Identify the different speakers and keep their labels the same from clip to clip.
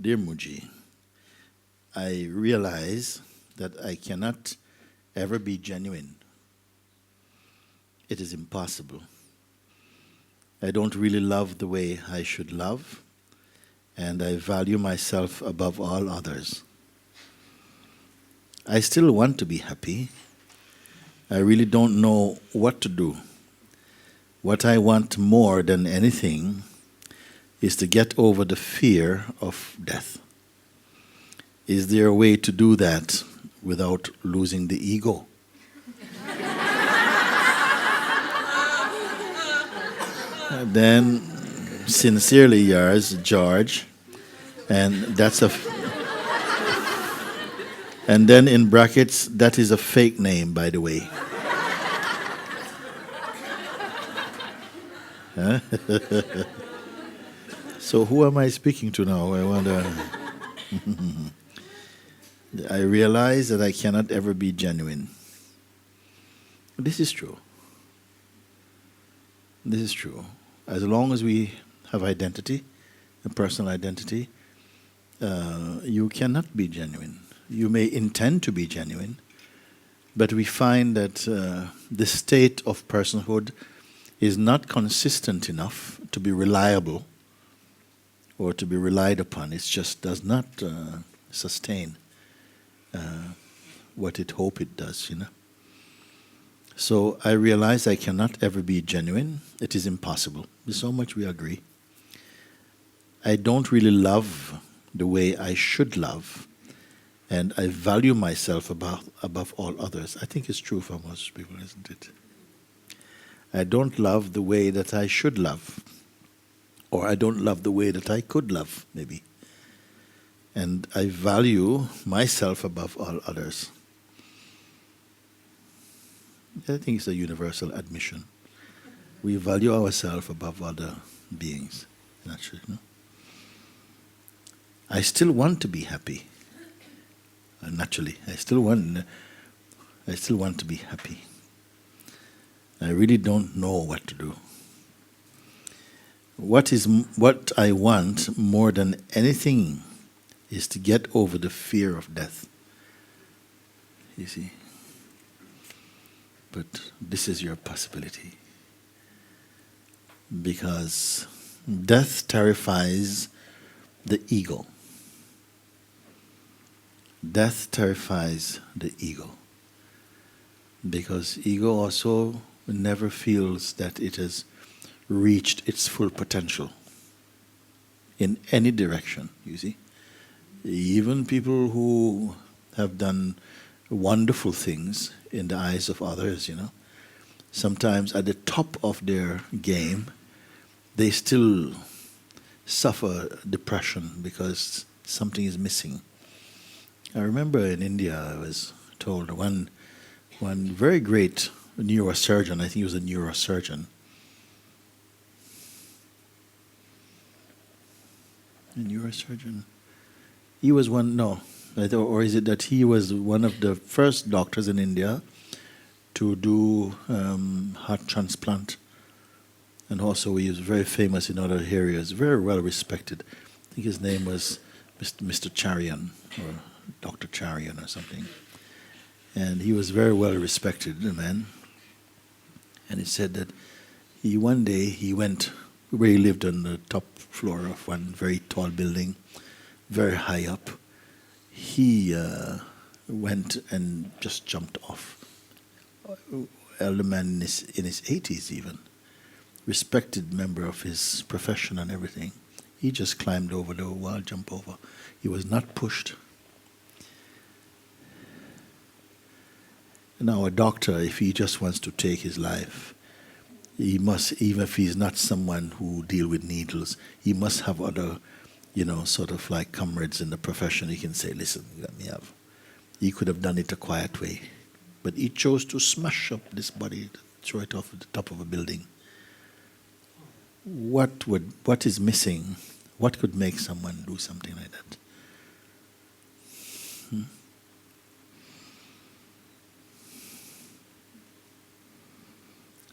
Speaker 1: Dear Mooji, I realize that I cannot ever be genuine. It is impossible. I don't really love the way I should love, and I value myself above all others. I still want to be happy. I really don't know what to do. What I want more than anything is to get over the fear of death. Is there a way to do that without losing the ego? Then, sincerely yours, George, and that's and then in brackets, that is a fake name, by the way. Huh? So who am I speaking to now? I wonder. I realize that I cannot ever be genuine. This is true. This is true. As long as we have identity, a personal identity, you cannot be genuine. You may intend to be genuine, but we find that the state of personhood is not consistent enough to be reliable or to be relied upon. It just does not sustain what it hopes it does, you know. So I realize I cannot ever be genuine. It is impossible. There's so much we agree. I don't really love the way I should love, and I value myself above all others. I think it's true for most people, isn't it? I don't love the way that I should love, or I don't love the way that I could love, maybe. And I value myself above all others. I think it's a universal admission. We value ourselves above other beings, naturally. No? I still want to be happy. Naturally, I still want to be happy. I really don't know what to do. What I want more than anything is to get over the fear of death. You see? But this is your possibility. Because death terrifies the ego. Death terrifies the ego. Because ego also never feels that it has reached its full potential in any direction, you see. Even people who have done wonderful things in the eyes of others, you know, sometimes at the top of their game, they still suffer depression because something is missing. I remember in India, I was told one very great neurosurgeon, I think he was a neurosurgeon. A neurosurgeon? He was one, no. Or is it that he was one of the first doctors in India to do heart transplant? And also he was very famous in other areas, very well respected. I think his name was Mr. Charian, or Dr. Charian or something. And he was very well respected, the man. And he said that one day he went, where he lived on the top floor of one very tall building, very high up. He went and just jumped off. Elder man in his 80s even, respected member of his profession and everything. He just climbed over the wall, jumped over. He was not pushed. Now a doctor, if he just wants to take his life, he must, even if he's not someone who deal with needles, he must have other, you know, sort of like comrades in the profession. He can say, listen, let me have. He could have done it a quiet way. But he chose to smash up this body, throw it off the top of a building. What is missing? What could make someone do something like that?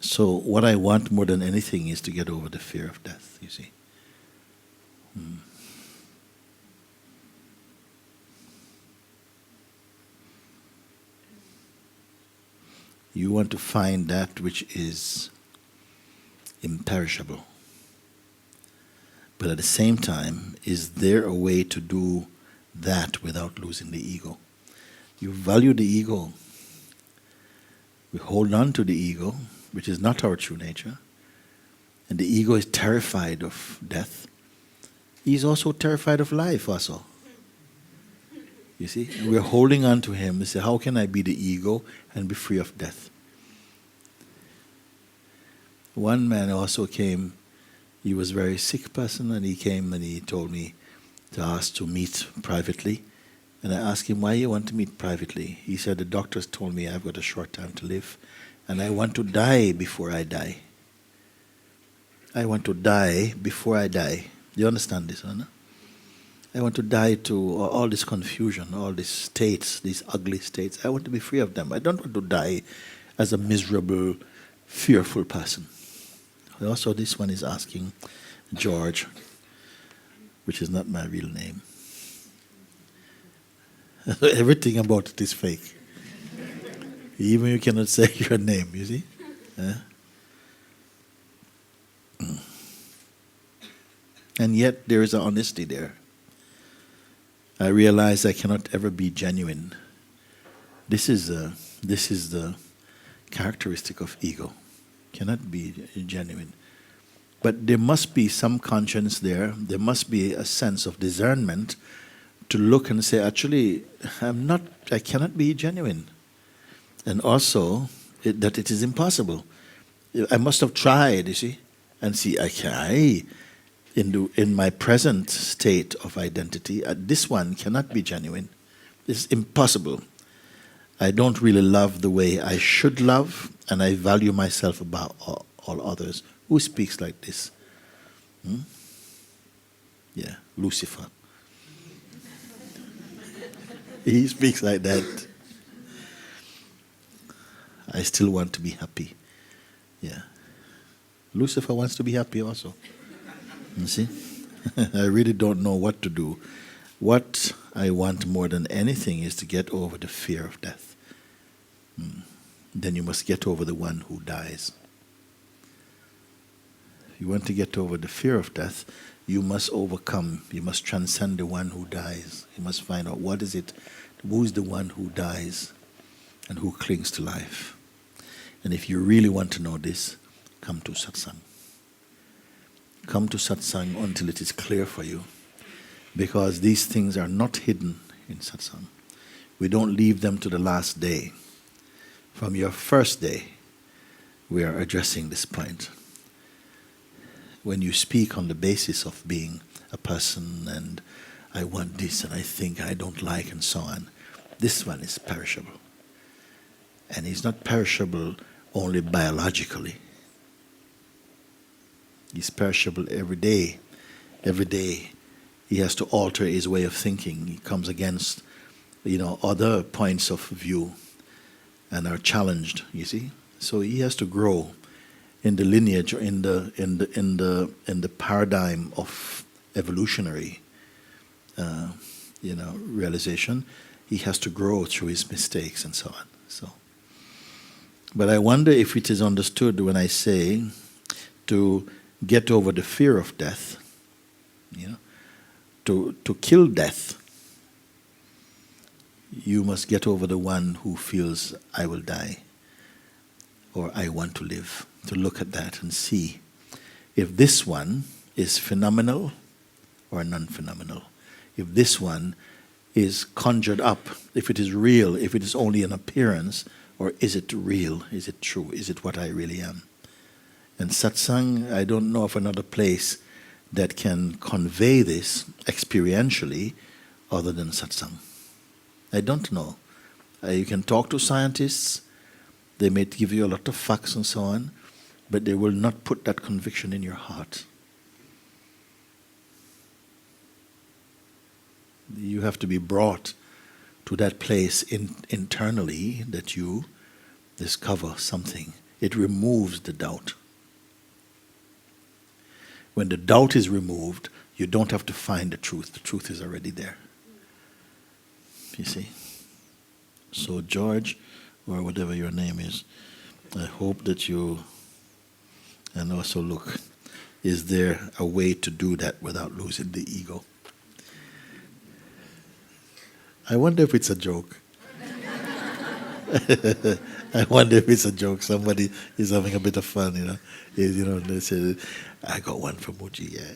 Speaker 1: So what I want more than anything is to get over the fear of death, you see. You want to find that which is imperishable. But at the same time, is there a way to do that without losing the ego? You value the ego. We hold on to the ego, which is not our true nature. And the ego is terrified of death. He's also terrified of life also. You see? And we're holding on to him. We say, how can I be the ego and be free of death? One man also came. He was a very sick person, and he came and he told me to ask to meet privately. And I asked him, why you want to meet privately? He said, the doctors told me I've got a short time to live, and I want to die before I die. I want to die before I die. You understand this, no? I want to die to all this confusion, all these states, these ugly states. I want to be free of them. I don't want to die as a miserable, fearful person. Also, this one is asking George, which is not my real name. Everything about it is fake. Even you cannot say your name, you see? And yet there is an honesty there. I realize I cannot ever be genuine. This is the characteristic of ego. Cannot be genuine. But there must be some conscience there. There must be a sense of discernment to look and say, actually, I cannot be genuine. And also, that it is impossible. I must have tried, you see, and see, in my present state of identity, this one cannot be genuine. It's impossible. I don't really love the way I should love, and I value myself above all others. Who speaks like this? Yeah, Lucifer. He speaks like that. I still want to be happy. Yeah. Lucifer wants to be happy also. You see? I really don't know what to do. What I want more than anything is to get over the fear of death. Then you must get over the one who dies. If you want to get over the fear of death, you must overcome, you must transcend the one who dies. You must find out what is it, who is the one who dies and who clings to life. And if you really want to know this, come to Satsang. Come to Satsang until it is clear for you. Because these things are not hidden in Satsang. We don't leave them to the last day. From your first day, we are addressing this point. When you speak on the basis of being a person and I want this and I think I don't like and so on, this one is perishable. And he's not perishable only biologically. He's perishable every day. Every day he has to alter his way of thinking. He comes against, other points of view and are challenged, you see. So he has to grow in the lineage, or in the paradigm of evolutionary realization. He has to grow through his mistakes and so on. So, but I wonder if it is understood when I say to get over the fear of death, to kill death, you must get over the one who feels I will die or I want to live. To look at that and see if this one is phenomenal or non-phenomenal. If this one is conjured up, if it is real, if it is only an appearance, or is it real? Is it true? Is it what I really am? And Satsang, I don't know of another place that can convey this experientially other than Satsang. I don't know. You can talk to scientists, they may give you a lot of facts and so on, but they will not put that conviction in your heart. You have to be brought to that place internally that you discover something. It removes the doubt. When the doubt is removed, you don't have to find the truth. The truth is already there. You see? So George or whatever your name is. I hope that you, and also look, is there a way to do that without losing the ego? I wonder if it's a joke. I wonder if it's a joke. Somebody is having a bit of fun, They say, I got one for Mooji, yeah.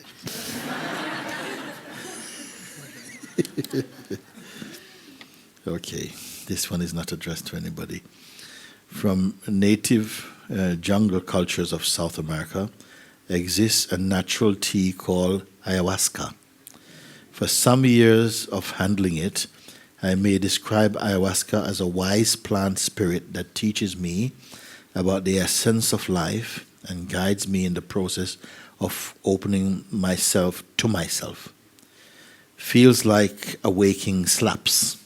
Speaker 1: Okay, this one is not addressed to anybody. From native jungle cultures of South America exists a natural tea called ayahuasca. For some years of handling it, I may describe ayahuasca as a wise plant spirit that teaches me about the essence of life and guides me in the process of opening myself to myself. Feels like a waking slaps.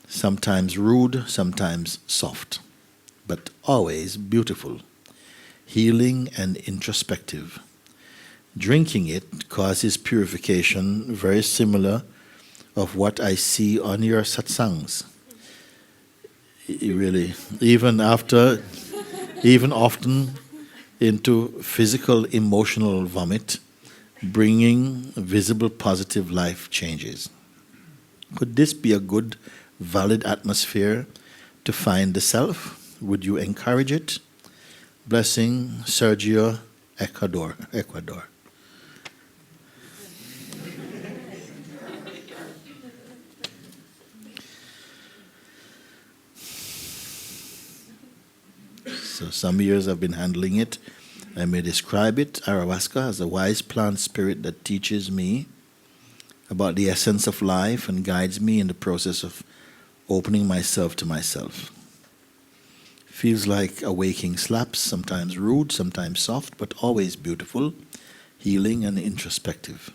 Speaker 1: Sometimes rude, sometimes soft, but always beautiful, healing and introspective. Drinking it causes purification very similar of what I see on your satsangs. Really, even often into physical, emotional vomit, bringing visible positive life changes. Could this be a good, valid atmosphere to find the self? Would you encourage it? Blessing, Sergio, Ecuador. So some years I've been handling it. I may describe it, ayahuasca, as a wise plant spirit that teaches me about the essence of life and guides me in the process of opening myself to myself. Feels like a waking slaps, sometimes rude, sometimes soft, but always beautiful, healing and introspective.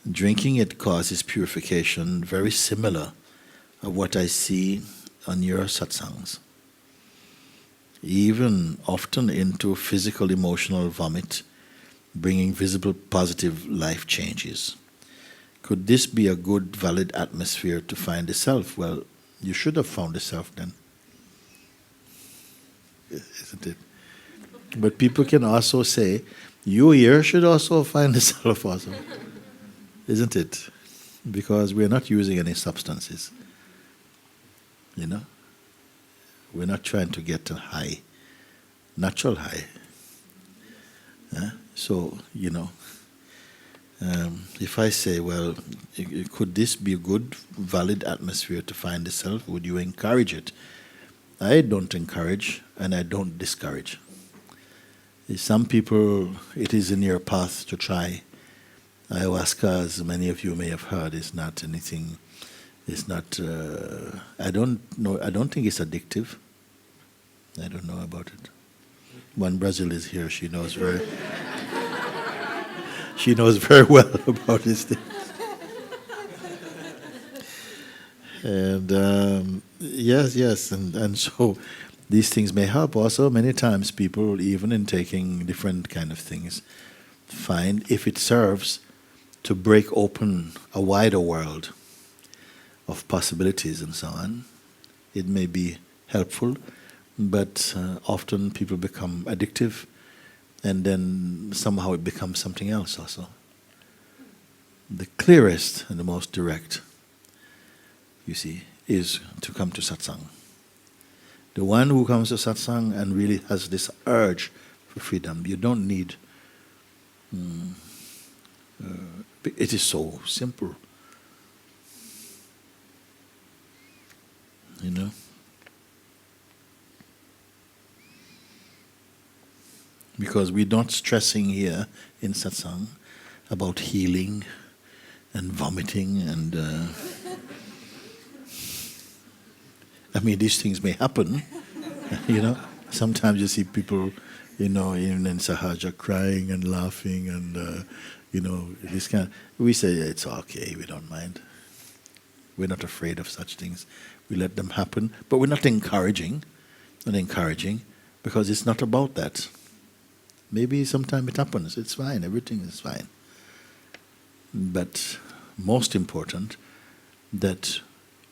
Speaker 1: Drinking it causes purification very similar of what I see on your satsangs. Even often into physical, emotional vomit, bringing visible positive life changes. Could this be a good, valid atmosphere to find the self? Well, you should have found the self then. Isn't it? But people can also say, you here should also find the self also. Isn't it? Because we're not using any substances. We're not trying to get a high, natural high. So, if I say, well, could this be a good, valid atmosphere to find the self? Would you encourage it? I don't encourage and I don't discourage. Some people, it is in your path to try. Ayahuasca, as many of you may have heard, is not anything. It's not. I don't think it's addictive. I don't know about it. When Brazil is here, she knows very. She knows very well about this thing. And yes, and so these things may help. Also, many times people, even in taking different kind of things, find if it serves to break open a wider world of possibilities and so on, it may be helpful. But often people become addictive, and then somehow it becomes something else also. The clearest and the most direct, you see, is to come to satsang. The one who comes to satsang and really has this urge for freedom, you don't need. It is so simple, Because we're not stressing here in satsang about healing and vomiting and these things may happen, Sometimes you see people, even in Sahaja crying and laughing and, this kind of, we say it's okay, we don't mind. We're not afraid of such things. We let them happen, but we're not encouraging, because it's not about that. Maybe sometime it happens, it's fine, everything is fine. But most important, that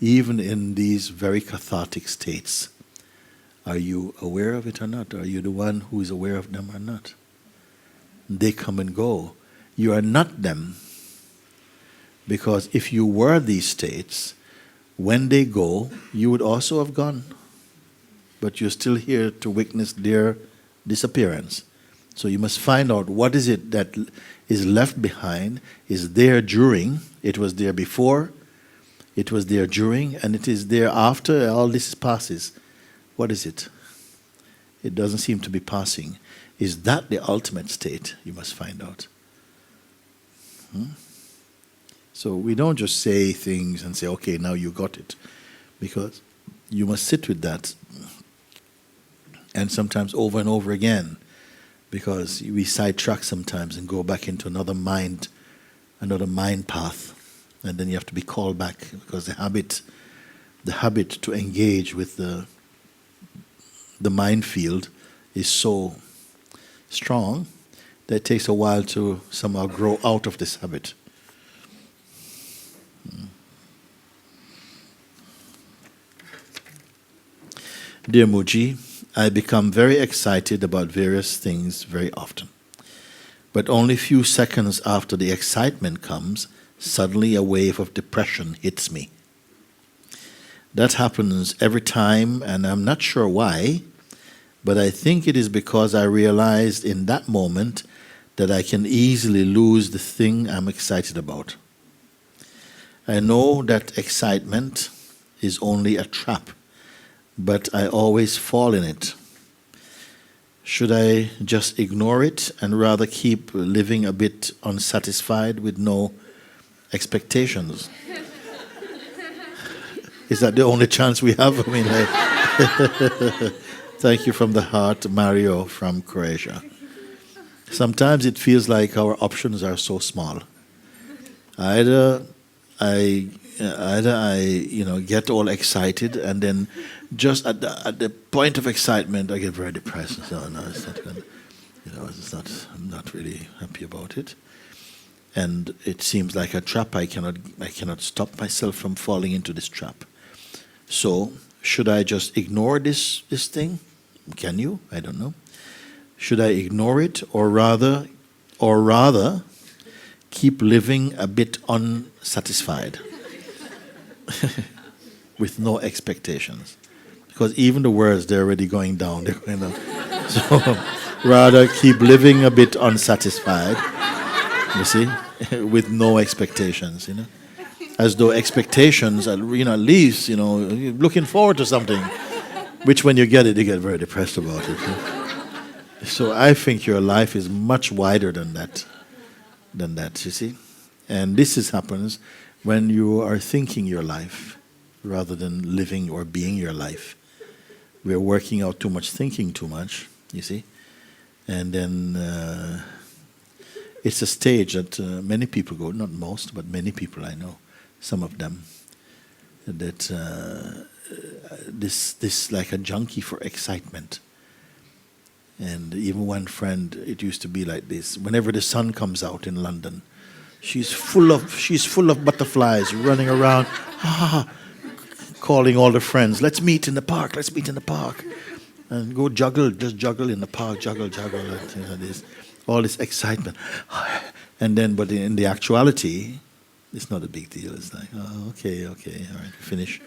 Speaker 1: even in these very cathartic states, are you aware of it or not? Are you the one who is aware of them or not? They come and go. You are not them. Because if you were these states, when they go, you would also have gone. But you're still here to witness their disappearance. So you must find out what is it that is left behind, is there during, it was there before, it was there during, and it is there after all this passes. What is it? It doesn't seem to be passing. Is that the ultimate state? You must find out. So we don't just say things and say, okay, now you got it. Because you must sit with that. And sometimes over and over again. Because we sidetrack sometimes and go back into another mind path. And then you have to be called back because the habit to engage with the mind field is so strong that it takes a while to somehow grow out of this habit. Dear Mooji, I become very excited about various things very often. But only a few seconds after the excitement comes, suddenly a wave of depression hits me. That happens every time, and I'm not sure why, but I think it is because I realized in that moment that I can easily lose the thing I'm excited about. I know that excitement is only a trap, but I always fall in it. Should I just ignore it and rather keep living a bit unsatisfied with no expectations? Is that the only chance we have? I mean, thank you from the heart, Mario from Croatia. Sometimes it feels like our options are so small. Either I get all excited, and then just at the point of excitement, I get very depressed. So no, it's not good. I'm not really happy about it, and it seems like a trap. I cannot stop myself from falling into this trap. So should I just ignore this thing? Can you? I don't know. Should I ignore it, or rather keep living a bit unsatisfied? With no expectations, because even the words, they're already going down. So rather keep living a bit unsatisfied, you see, with no expectations, as though expectations are, at least, you're looking forward to something, which when you get it, you get very depressed about it. So I think your life is much wider than that, you see, and this happens when you are thinking your life rather than living or being your life. We're working out too much, thinking too much, you see. And then it's a stage that many people go, not most, but many people I know, some of them, that this like a junkie for excitement. And even one friend, it used to be like this. Whenever the sun comes out in London, she's full of butterflies running around, calling all the friends, let's meet in the park, and go just juggle in the park, juggle, all this excitement. And then, but in the actuality, it's not a big deal. It's like, okay, all right, finish.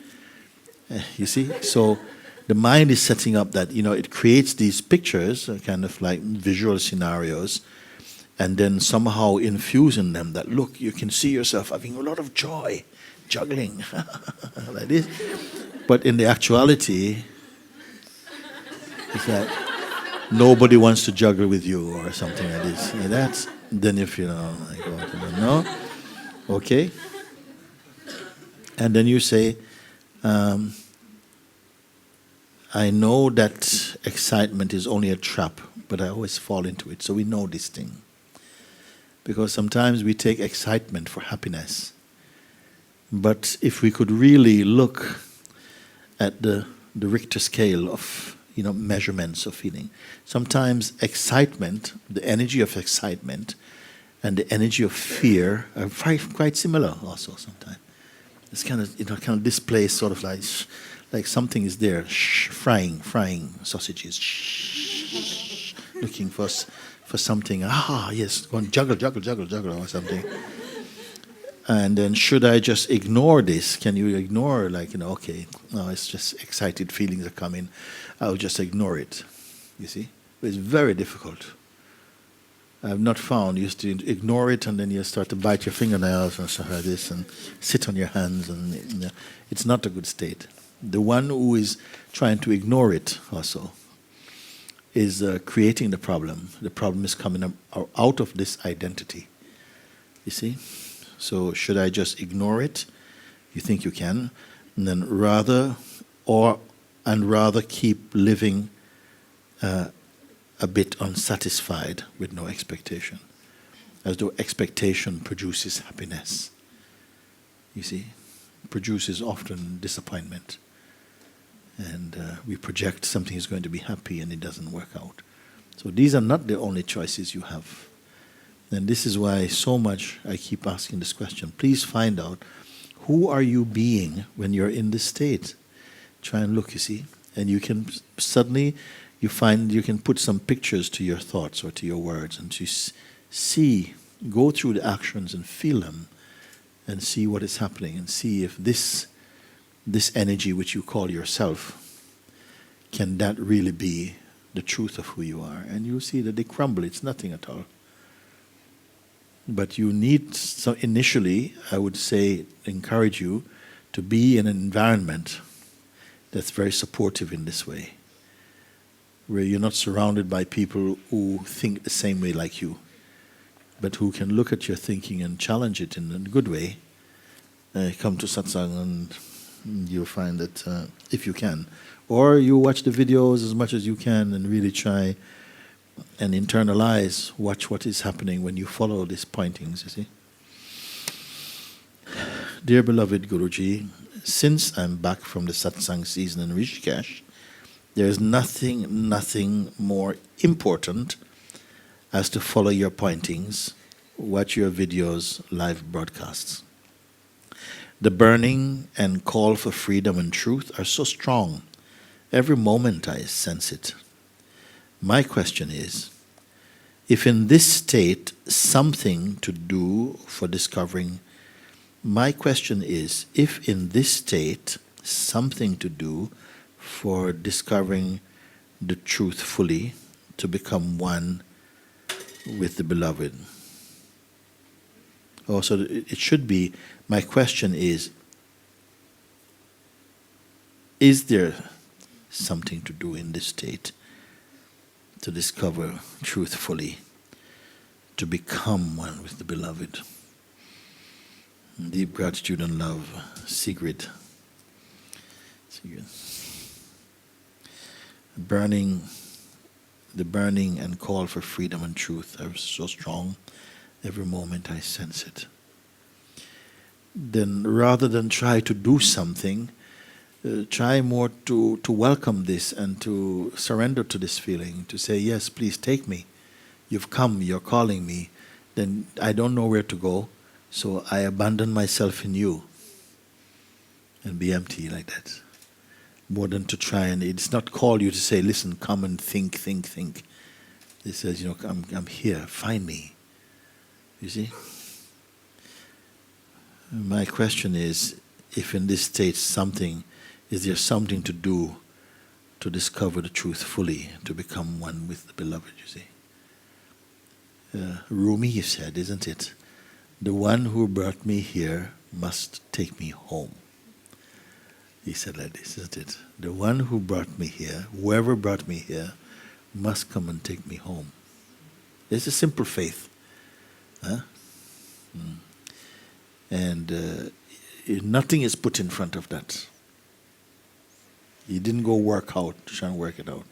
Speaker 1: You see? So the mind is setting up that, it creates these pictures, kind of like visual scenarios, and then somehow infuse in them that, look, you can see yourself having a lot of joy, juggling, like this. But in the actuality, it's like nobody wants to juggle with you or something like this. And that's, then if no, okay. And then you say, I know that excitement is only a trap, but I always fall into it. So we know this thing. Because sometimes we take excitement for happiness. But if we could really look at the Richter scale of measurements of feeling, sometimes excitement, the energy of excitement, and the energy of fear are quite similar also sometimes. It's kind of displaced, sort of like something is there, frying sausages, looking for something. Yes, go on, juggle or something. And then, should I just ignore this? Can you ignore, okay, no, it's just excited feelings are coming. I'll just ignore it. You see, it's very difficult. I've not found. You used to ignore it, and then you start to bite your fingernails and stuff like this, and sit on your hands, and it's not a good state. The one who is trying to ignore it also is creating the problem. The problem is coming out of this identity. You see? So should I just ignore it? You think you can, and then rather keep living a bit unsatisfied with no expectation, as though expectation produces happiness. You see, produces often disappointment, and we project something is going to be happy and it doesn't work out. So these are not the only choices you have. And this is why so much I keep asking this question. Please find out, who are you being when you're in this state? Try and look, you see. And you can suddenly, you find you can put some pictures to your thoughts or to your words, and to see, go through the actions and feel them, and see what is happening, and see if this energy which you call yourself, can that really be the truth of who you are? And you'll see that they crumble. It's nothing at all. But you need, initially, I would say, encourage you to be in an environment that's very supportive in this way, where you're not surrounded by people who think the same way like you, but who can look at your thinking and challenge it in a good way. Come to Satsang, and you'll find that if you can. Or you watch the videos as much as you can and really try and internalize, watch what is happening when you follow these pointings, you see. Dear beloved Guruji, since I'm back from the Satsang season in Rishikesh, there is nothing more important as to follow your pointings, watch your videos, live broadcasts. The burning and call for freedom and truth are so strong. Every moment I sense it. My question is, if in this state something to do for discovering, the truth fully, to become one with the beloved. Also, it should be, my question is there something to do in this state to discover truth fully, to become one with the beloved? Deep gratitude and love, Sigrid. The burning and call for freedom and truth are so strong. Every moment I sense it. Then rather than try to do something, try more to welcome this and to surrender to this feeling, to say, yes, please take me. You've come, you're calling me. Then I don't know where to go, so I abandon myself in you. And be empty like that. More than to try, and it's not call you to say, listen, come and think. It says, I'm here, find me. You see? My question is, if in this state is there something to do to discover the truth fully, to become one with the beloved, you see? Rumi said, isn't it? The one who brought me here must take me home. He said like this, isn't it? The one who brought me here, whoever brought me here, must come and take me home. It's a simple faith. Huh? And nothing is put in front of that. He didn't go work out, try and work it out.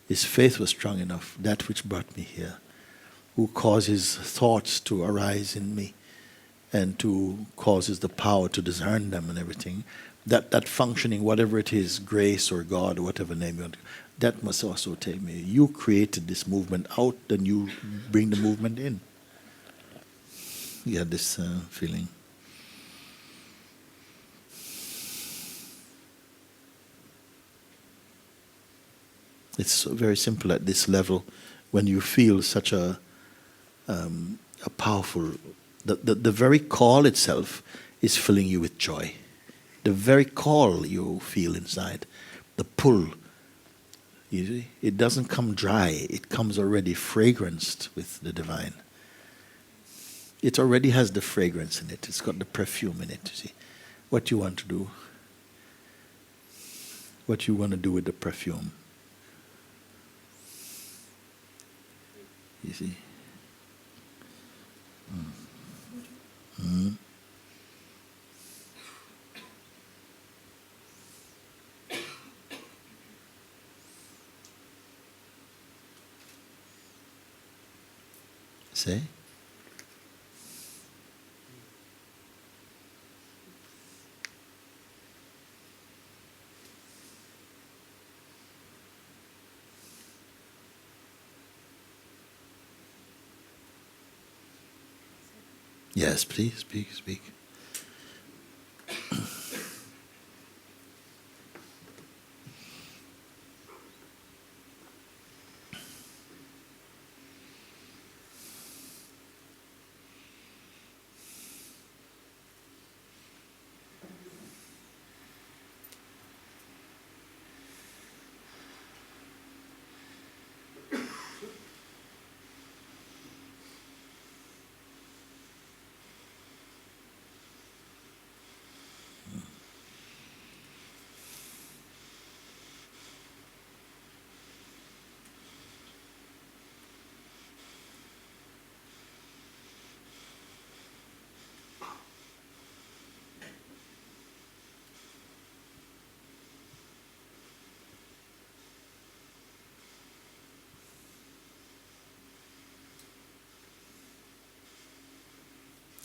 Speaker 1: His faith was strong enough, that which brought me here, who causes thoughts to arise in me and to causes the power to discern them and everything. That functioning, whatever it is, grace or God or whatever name you want, that must also take me. You created this movement out, then you bring the movement in. You had this feeling. It's very simple at this level. When you feel such a powerful, the very call itself is filling you with joy. The very call you feel inside, the pull, you see, it doesn't come dry. It comes already fragranced with the divine. It already has the fragrance in it. It's got the perfume in it, you see. What you want to do, what you want to do with the perfume. You see? Mm. Say? Yes, please, speak.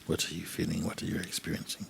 Speaker 1: What are you feeling? What are you experiencing?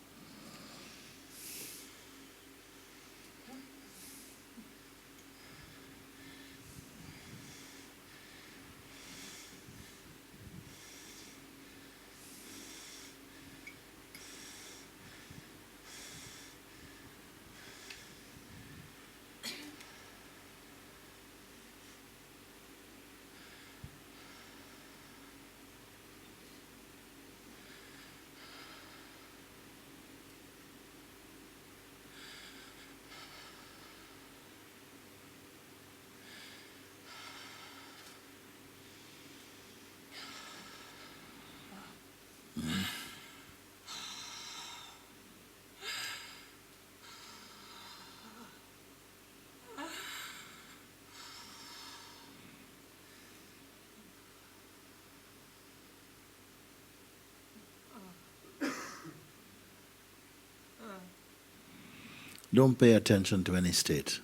Speaker 1: Don't pay attention to any state.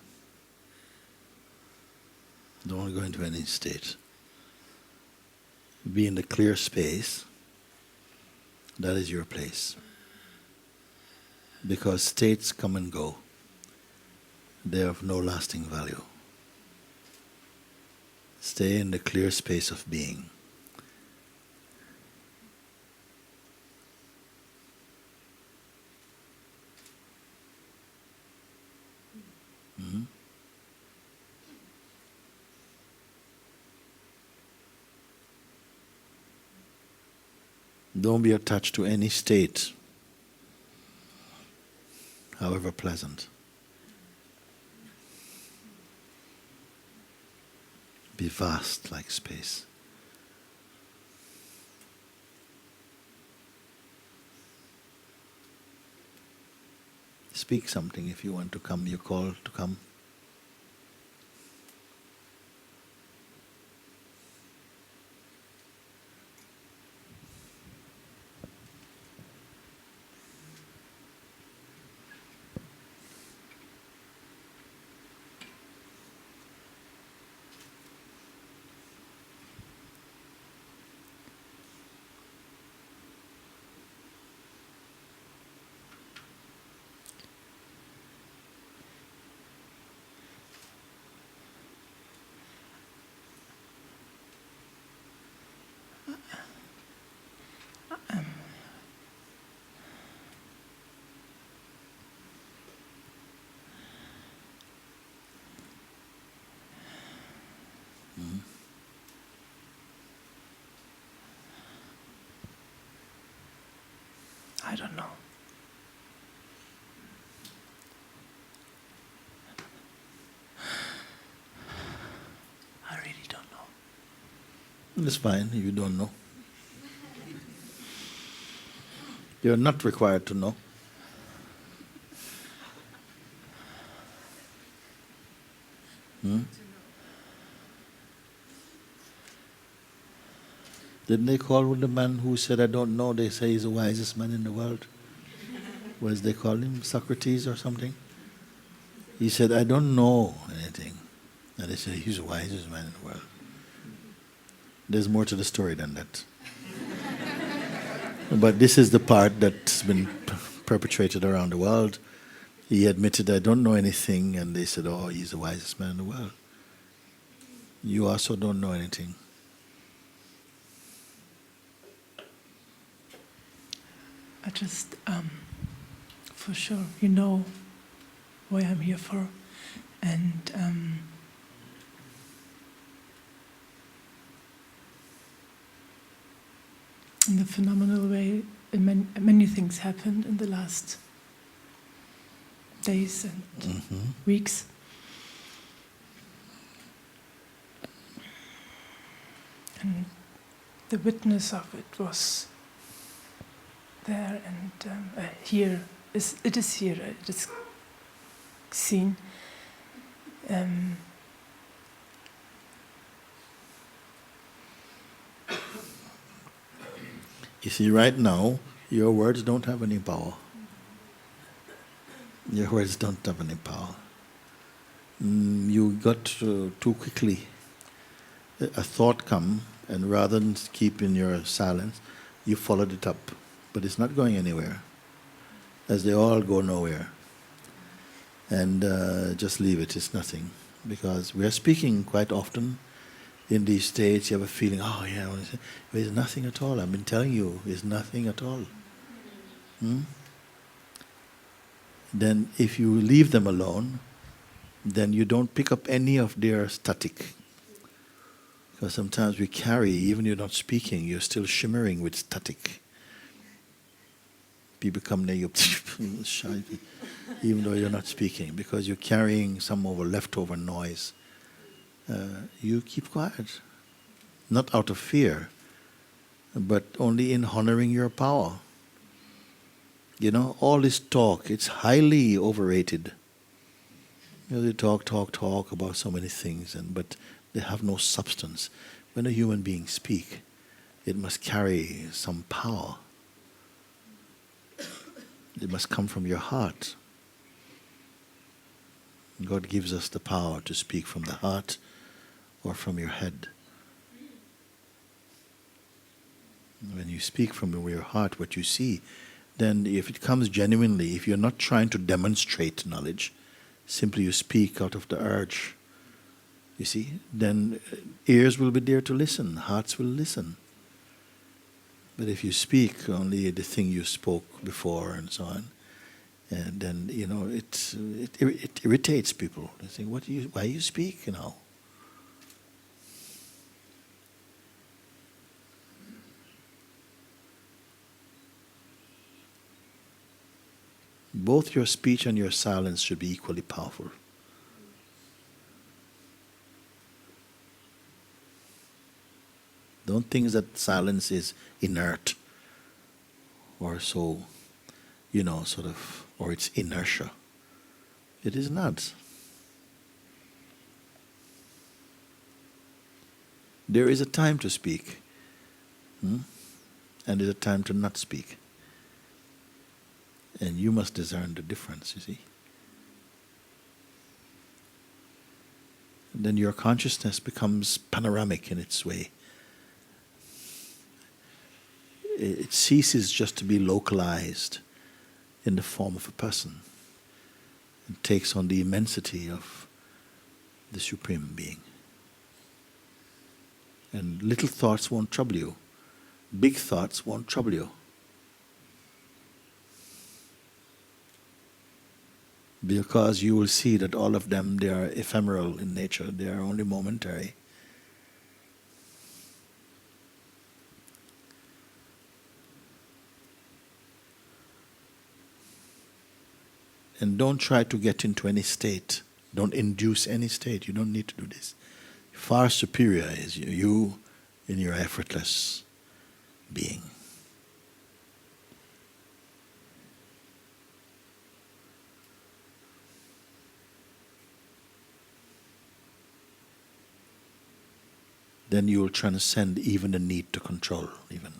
Speaker 1: Don't go into any state. Be in the clear space. That is your place. Because states come and go. They have no lasting value. Stay in the clear space of being. Mm-hmm. Don't be attached to any state, however pleasant. Be vast like space. Speak something if you want to come. You call to come.
Speaker 2: I don't know. I really don't know.
Speaker 1: It's fine, you don't know. You're not required to know. Didn't they call the man who said, I don't know, they say he's the wisest man in the world? What did they call him? Socrates or something? He said, I don't know anything. And they said, he's the wisest man in the world. There's more to the story than that. But this is the part that's been perpetrated around the world. He admitted, I don't know anything, and they said, oh, he's the wisest man in the world. You also don't know anything.
Speaker 2: I just, for sure, you know what I'm here for. And in the phenomenal way, many things happened in the last days and weeks. And the witness of it was there, and here it is here. It is seen.
Speaker 1: You see, right now, your words don't have any power. Your words don't have any power. You got too quickly. A thought come, and rather than keep in your silence, you followed it up. But it's not going anywhere, as they all go nowhere. And just leave it, it's nothing. Because we are speaking quite often in these states, you have a feeling, oh yeah, there's nothing at all. I've been telling you, there's nothing at all. Then if you leave them alone, then you don't pick up any of their static. Because sometimes we carry, even you're not speaking, you're still shimmering with static. People come near you, shy, even though you're not speaking, because you're carrying some leftover noise. You keep quiet. Not out of fear, but only in honoring your power. You know, all this talk, it's highly overrated. You know, they talk about so many things, but they have no substance. When a human being speaks, it must carry some power. It must come from your heart. God gives us the power to speak from the heart or from your head. When you speak from your heart what you see, then if it comes genuinely, if you're not trying to demonstrate knowledge, simply you speak out of the urge, you see, then ears will be there to listen, hearts will listen. But if you speak only the thing you spoke before and so on, and then, you know, it irritates people. They say, why you speak, you know? Both your speech and your silence should be equally powerful. Don't think that silence is inert or so, you know, sort of, or it's inertia. It is not. There is a time to speak, and there's a time to not speak. And you must discern the difference, you see. And then your consciousness becomes panoramic in its way. It ceases just to be localized in the form of a person. It takes on the immensity of the Supreme Being. And little thoughts won't trouble you. Big thoughts won't trouble you. Because you will see that all of them, they are ephemeral in nature. They are only momentary. And don't try to get into any state. Don't induce any state. You don't need to do this. Far superior is you in your effortless being. Then you will transcend even the need to control, even.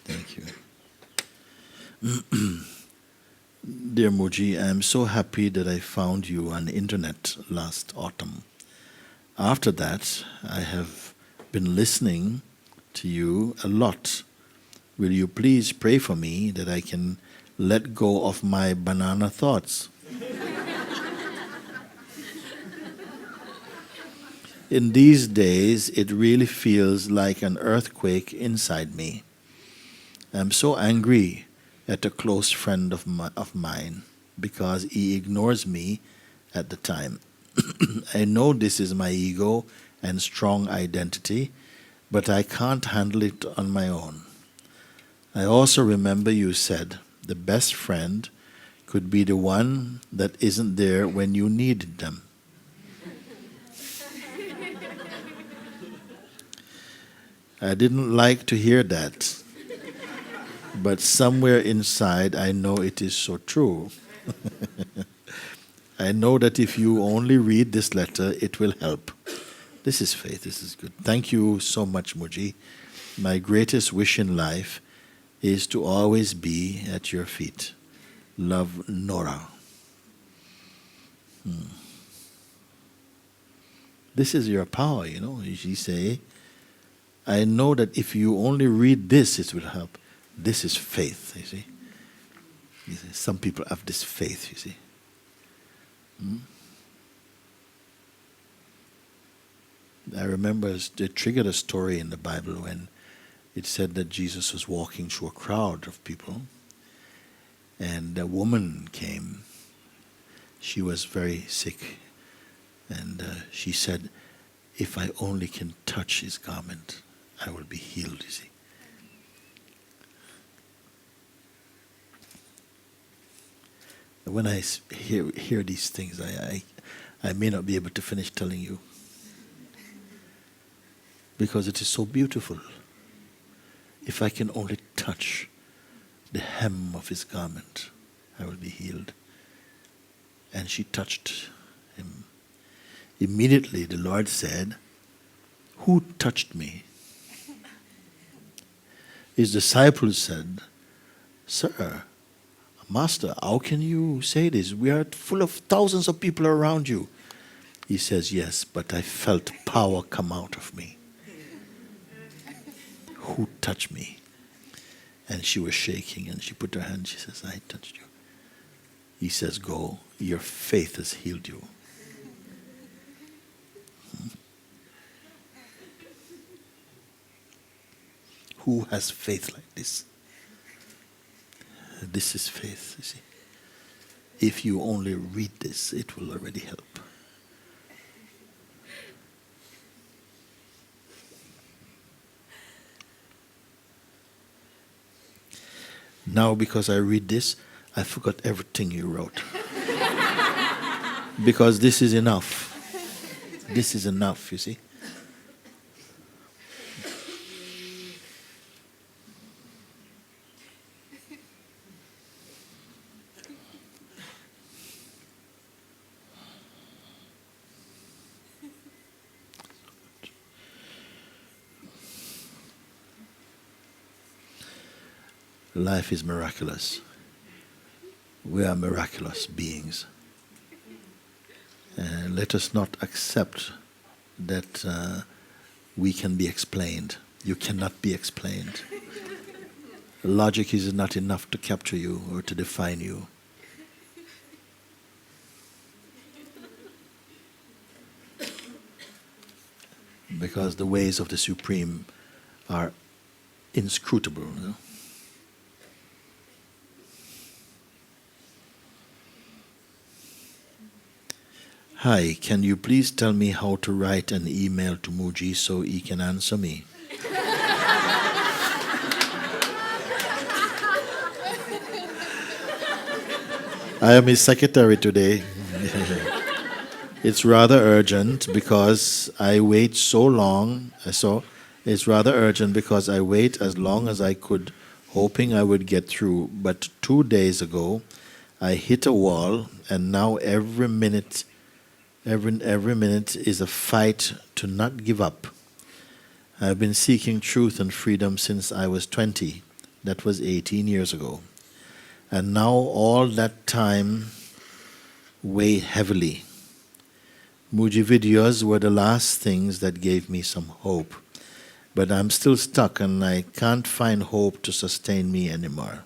Speaker 1: Thank you. Dear Mooji, I am so happy that I found you on the internet last autumn. After that, I have been listening to you a lot. Will you please pray for me that I can let go of my banana thoughts? In these days, it really feels like an earthquake inside me. I'm so angry at a close friend of mine because he ignores me at the time. I know this is my ego and strong identity, but I can't handle it on my own. I also remember you said the best friend could be the one that isn't there when you needed them. I didn't like to hear that. But somewhere inside, I know it is so true. I know that if you only read this letter, it will help. This is faith. This is good. Thank you so much, Mooji. My greatest wish in life is to always be at your feet. Love, Nora. This is your power, you know. She say, I know that if you only read this, it will help. This is faith, you see. Some people have this faith, you see. I remember they triggered a story in the Bible when it said that Jesus was walking through a crowd of people, and a woman came. She was very sick, and she said, if I only can touch his garment, I will be healed, you see. When I hear these things, I may not be able to finish telling you because it is so beautiful. If I can only touch the hem of his garment, I will be healed. And she touched him. Immediately the Lord said, who touched me? His disciples said, Sir, Master, how can you say this? We are full of thousands of people around you. He says, yes, but I felt power come out of me. Who touched me? And she was shaking, and she put her hand, she says, I touched you. He says, go, your faith has healed you. Who has faith like this? This is faith, you see. If you only read this, it will already help. Now, because I read this, I forgot everything you wrote. Because this is enough. This is enough, you see. Life is miraculous. We are miraculous beings. Let us not accept that we can be explained. You cannot be explained. Logic is not enough to capture you or to define you. because the ways of the Supreme are inscrutable. You know? Hi, can you please tell me how to write an email to Mooji so he can answer me? I am his secretary today. It's rather urgent because I wait so long. It's rather urgent because I wait as long as I could, hoping I would get through. But 2 days ago, I hit a wall, and now every minute is a fight to not give up. I've been seeking truth and freedom since I was 20. That was 18 years ago. And now all that time weigh heavily. Mooji videos were the last things that gave me some hope. But I'm still stuck and I can't find hope to sustain me anymore.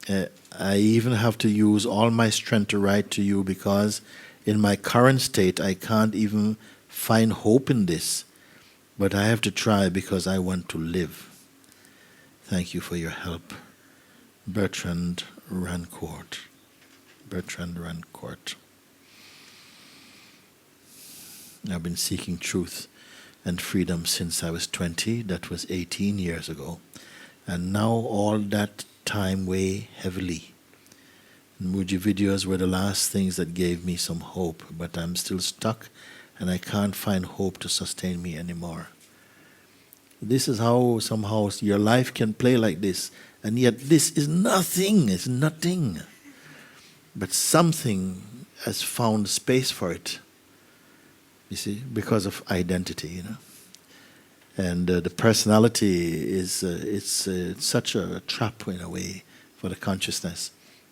Speaker 1: I even have to use all my strength to write to you because in my current state I can't even find hope in this. But I have to try because I want to live. Thank you for your help. Bertrand Rancourt. Bertrand Rancourt. I've been seeking truth and freedom since I was 20. That was 18 years ago. And now all that time weigh heavily. Mooji videos were the last things that gave me some hope, but I'm still stuck and I can't find hope to sustain me anymore. This is how somehow your life can play like this, and yet this is nothing, it's nothing. But something has found space for it, you see, because of identity, you know. And the personality is it's such a trap in a way for the consciousness.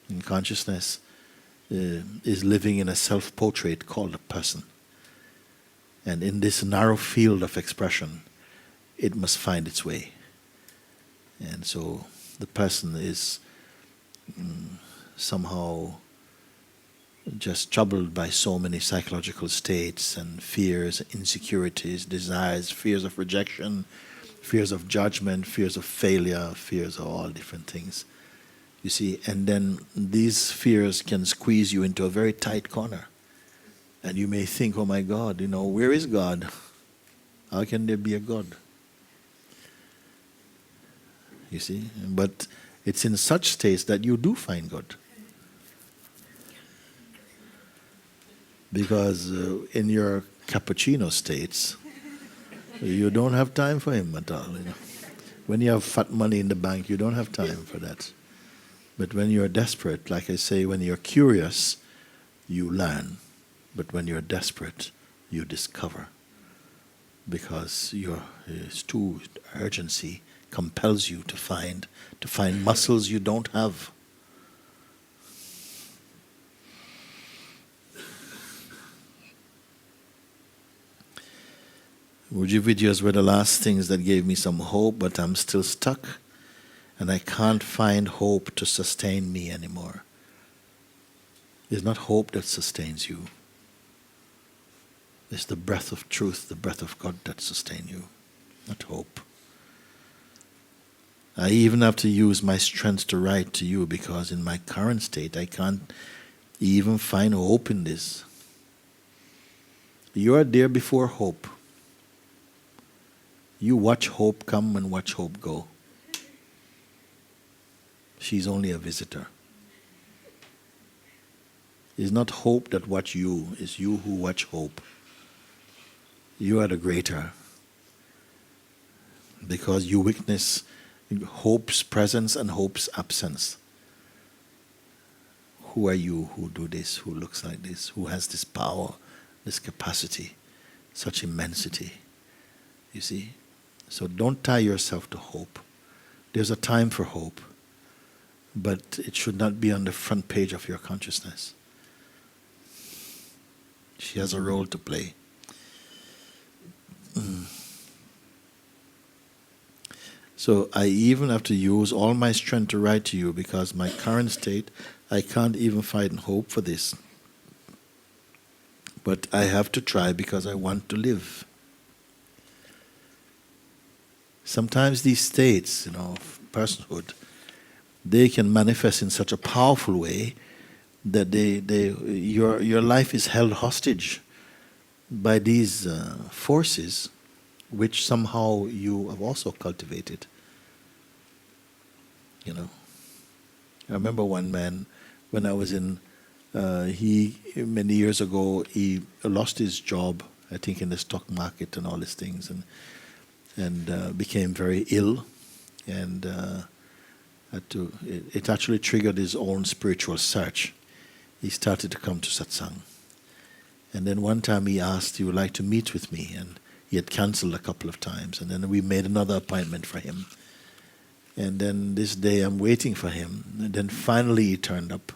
Speaker 1: And consciousness is living in a self-portrait called a person. And in this narrow field of expression, it must find its way. And so the person is somehow just troubled by so many psychological states and fears, insecurities, desires, fears of rejection, fears of judgment, fears of failure, fears of all different things. You see, and then these fears can squeeze you into a very tight corner. And you may think, oh my God, you know, where is God? How can there be a God? You see, but it's in such states that you do find God. Because in your cappuccino states, you don't have time for him at all. You know. When you have fat money in the bank, you don't have time for that. But when you're desperate, like I say, when you're curious, you learn. But when you're desperate, you discover. Because it's too urgency compels you to find muscles you don't have. Mooji videos were the last things that gave me some hope, but I'm still stuck and I can't find hope to sustain me anymore. It's not hope that sustains you. It's the breath of truth, the breath of God that sustains you, not hope. I even have to use my strength to write to you because in my current state I can't even find hope in this. You are there before hope. You watch hope come and watch hope go. She's only a visitor. It's not hope that watch you, it's you who watch hope. You are the greater. Because you witness hope's presence and hope's absence. Who are you who do this, who looks like this, who has this power, this capacity, such immensity? You see? So don't tie yourself to hope. There's a time for hope, but it should not be on the front page of your consciousness. She has a role to play. So I even have to use all my strength to write to you because my current state, I can't even find hope for this. But I have to try because I want to live. Sometimes these states, of personhood, they can manifest in such a powerful way that your life is held hostage by these forces, which somehow you have also cultivated. I remember one man, when I was in, many years ago, he lost his job, I think in the stock market and all these things, and became very ill, and it actually triggered his own spiritual search. He started to come to Satsang. And then one time he asked he would like to meet with me, and he had cancelled a couple of times, and then we made another appointment for him. And then this day I'm waiting for him, and then finally he turned up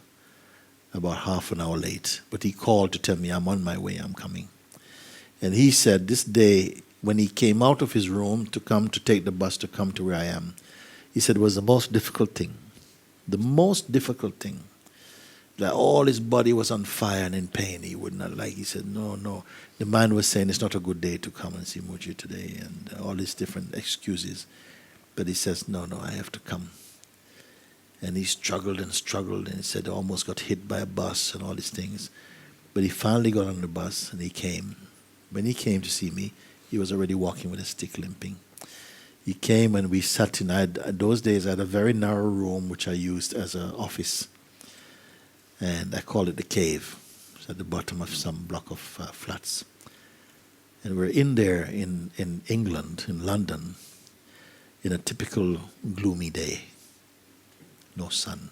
Speaker 1: about half an hour late. But he called to tell me, I'm on my way, I'm coming. And he said this day, when he came out of his room to come to take the bus to come to where I am, he said it was the most difficult thing. The most difficult thing. That all his body was on fire and in pain. He would not like. He said, no. The man was saying it's not a good day to come and see Mooji today, and all these different excuses. But he says, no, I have to come. And he struggled, and he said almost got hit by a bus and all these things. But he finally got on the bus and he came. When he came to see me, he was already walking with a stick, limping. He came and we sat in. Those days I had a very narrow room which I used as an office. And I call it the cave. It's at the bottom of some block of flats. And we're in there in England, in London, in a typical gloomy day. No sun.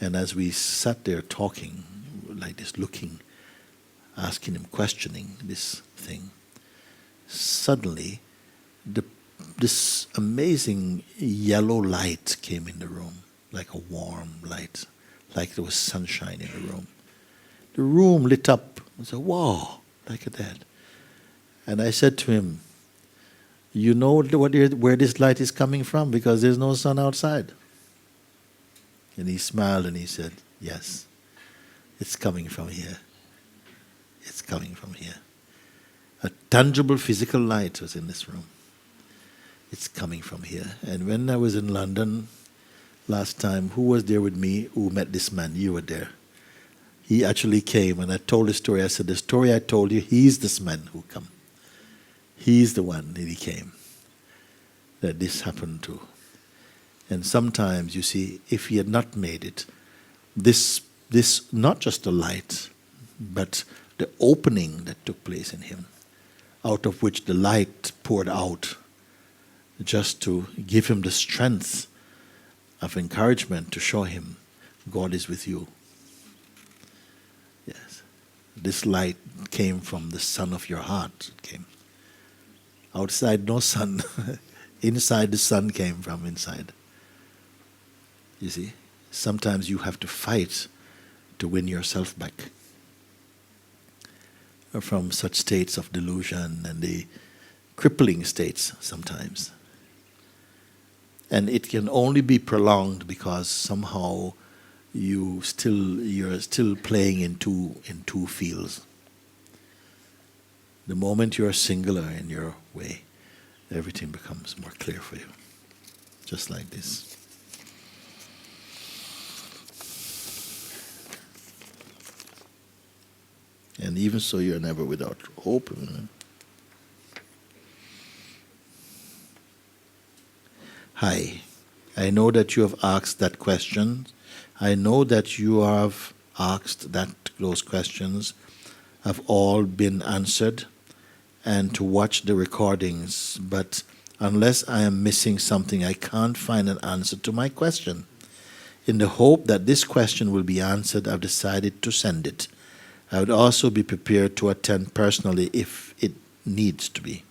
Speaker 1: And as we sat there talking, like this, looking, asking him, questioning this thing, suddenly this amazing yellow light came in the room, like a warm light, like there was sunshine in the room. The room lit up. I said, wow, like that. And I said to him, you know where this light is coming from? Because there's no sun outside. And he smiled and he said, yes, it's coming from here. It's coming from here. A tangible physical light was in this room. It's coming from here. And when I was in London last time, who was there with me who met this man? You were there. He actually came and I told the story. I said, the story I told you, he's this man who come. He's the one that he came. That this happened to. And sometimes, you see, if he had not made it, this not just the light, but the opening that took place in him, out of which the light poured out, just to give him the strength of encouragement to show him God is with you. Yes. This light came from the sun of your heart. It came. Outside, no sun. Inside, the sun came from inside. You see, sometimes you have to fight to win yourself back from such states of delusion and the crippling states sometimes. And it can only be prolonged because somehow you're still playing in two fields. The moment you're singular in your way, everything becomes more clear for you. Just like this. And even so, you're never without hope. Hi, I know that you have asked that question. I know that you have asked those questions have all been answered, and to watch the recordings. But unless I am missing something, I can't find an answer to my question. In the hope that this question will be answered, I've decided to send it. I would also be prepared to attend personally if it needs to be.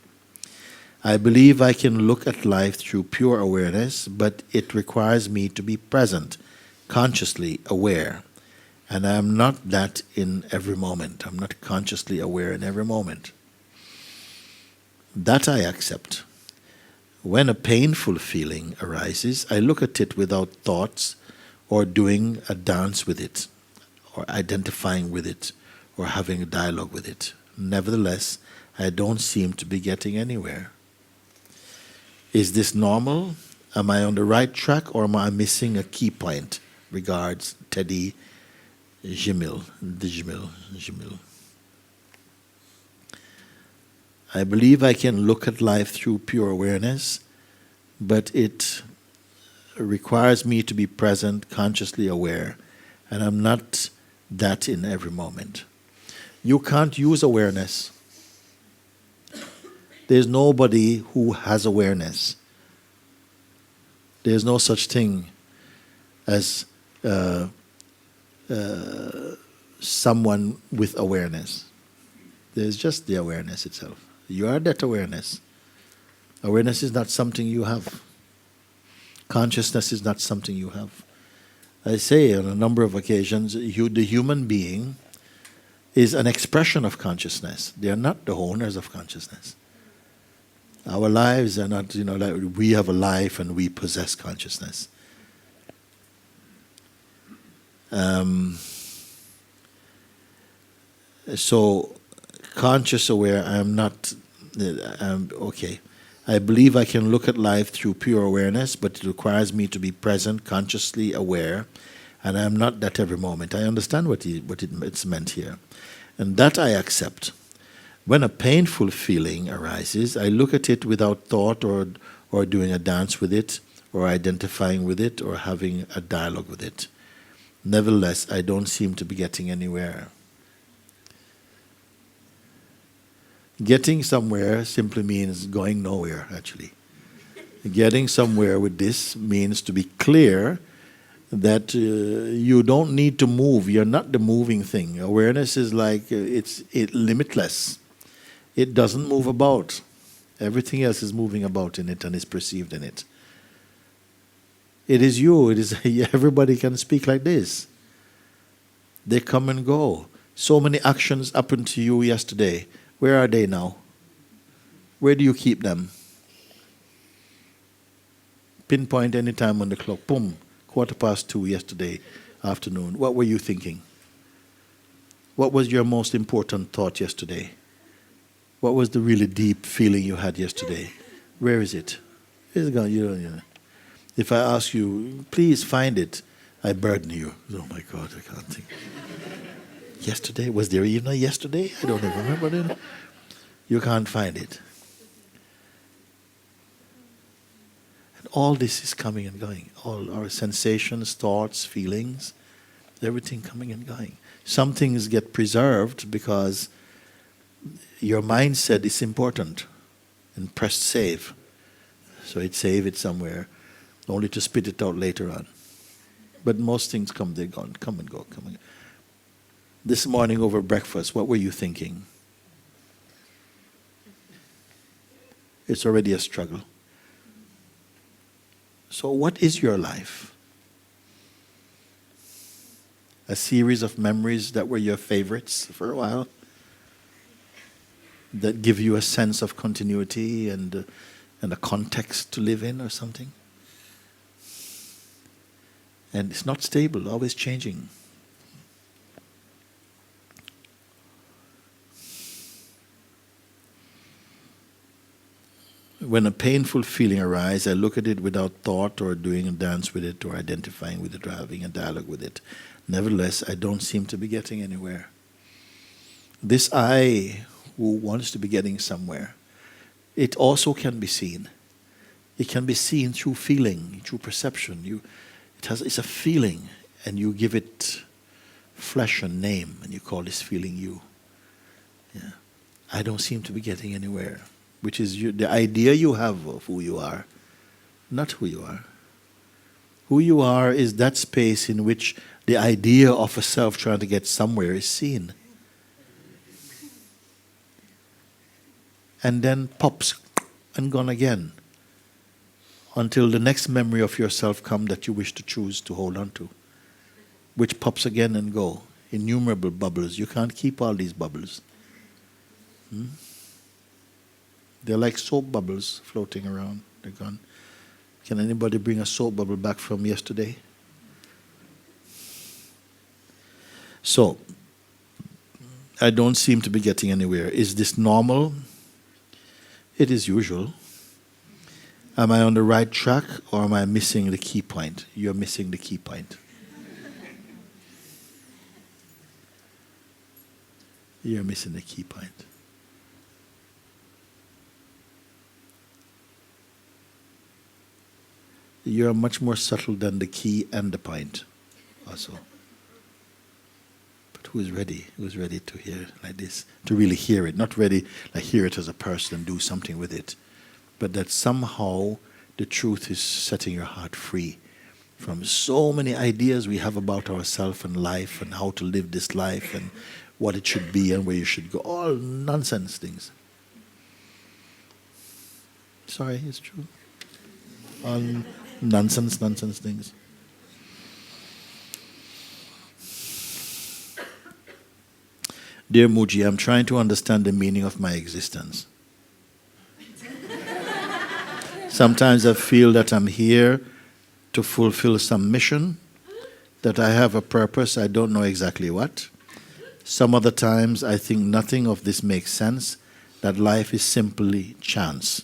Speaker 1: I believe I can look at life through pure awareness, but it requires me to be present, consciously aware. And I am not that in every moment. I'm not consciously aware in every moment. That I accept. When a painful feeling arises, I look at it without thoughts or doing a dance with it, or identifying with it, or having a dialogue with it. Nevertheless, I don't seem to be getting anywhere. Is this normal? Am I on the right track, or am I missing a key point? Regards, Teddy Jimil. I believe I can look at life through pure awareness, but it requires me to be present, consciously aware, and I'm not that in every moment. You can't use awareness. There's nobody who has awareness. There's no such thing as someone with awareness. There's just the awareness itself. You are that awareness. Awareness is not something you have. Consciousness is not something you have. I say on a number of occasions, the human being is an expression of consciousness. They are not the owners of consciousness. Our lives are not, like we have a life and we possess consciousness. So, conscious aware, I'm not, okay. I believe I can look at life through pure awareness, but it requires me to be present, consciously aware, and I'm not that every moment. I understand what it's meant here. And that I accept. When a painful feeling arises, I look at it without thought or doing a dance with it, or identifying with it, or having a dialogue with it. Nevertheless, I don't seem to be getting anywhere. Getting somewhere simply means going nowhere, actually. Getting somewhere with this means to be clear that you don't need to move. You're not the moving thing. Awareness is like, it's limitless. It doesn't move about. Everything else is moving about in it and is perceived in it. It is you. It is everybody can speak like this. They come and go. So many actions happened to you yesterday. Where are they now? Where do you keep them? Pinpoint any time on the clock. Boom, 2:15 yesterday afternoon. What were you thinking? What was your most important thought yesterday? What was the really deep feeling you had yesterday? Where is it? It's gone. You know. If I ask you, please find it, I burden you. Oh my God, I can't think. Yesterday? Was there even a yesterday? I don't even remember then. You can't find it. And all this is coming and going. All our sensations, thoughts, feelings, everything coming and going. Some things get preserved because your mindset is important and press save. So it save it somewhere, only to spit it out later on. But most things come, they're gone, come and go, come and go. This morning over breakfast, what were you thinking? It's already a struggle. So what is your life? A series of memories that were your favorites for a while? That give you a sense of continuity and a context to live in or something? And it's not stable, always changing. When a painful feeling arises, I look at it without thought or doing a dance with it or identifying with it or having a dialogue with it. Nevertheless, I don't seem to be getting anywhere. This I who wants to be getting somewhere, it also can be seen. It can be seen through feeling, through perception. It's a feeling, and you give it flesh and name, and you call this feeling you. Yeah. I don't seem to be getting anywhere. Which is the idea you have of who you are, not who you are. Who you are is that space in which the idea of a self trying to get somewhere is seen. And then pops and gone again, until the next memory of yourself comes that you wish to choose to hold on to, which pops again and go. Innumerable bubbles. You can't keep all these bubbles. They're like soap bubbles floating around. They're gone. Can anybody bring a soap bubble back from yesterday? So, I don't seem to be getting anywhere. Is this normal? It is usual. Am I on the right track or am I missing the key point? You're missing the key point. You're missing the key point. You're much more subtle than the key and the point also. But who is ready? Who is ready to hear like this? To really hear it. Not ready, like hear it as a person and do something with it. But that somehow the truth is setting your heart free from so many ideas we have about ourselves and life and how to live this life and what it should be and where you should go. All nonsense things. Sorry, it's true. All nonsense things. Dear Mooji, I'm trying to understand the meaning of my existence. Sometimes I feel that I'm here to fulfill some mission, that I have a purpose, I don't know exactly what. Some other times I think nothing of this makes sense, that life is simply chance.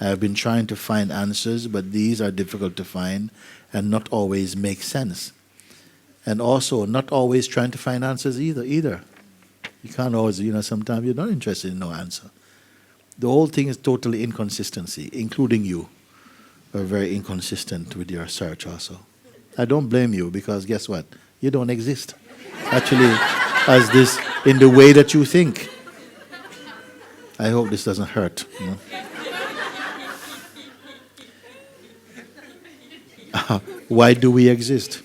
Speaker 1: I have been trying to find answers, but these are difficult to find and not always make sense. And also not always trying to find answers either. You can't always, sometimes you're not interested in no answer. The whole thing is totally inconsistency, including you are very inconsistent with your search also. I don't blame you because guess what? You don't exist. Actually, as this, in the way that you think. I hope this doesn't hurt. Why do we exist?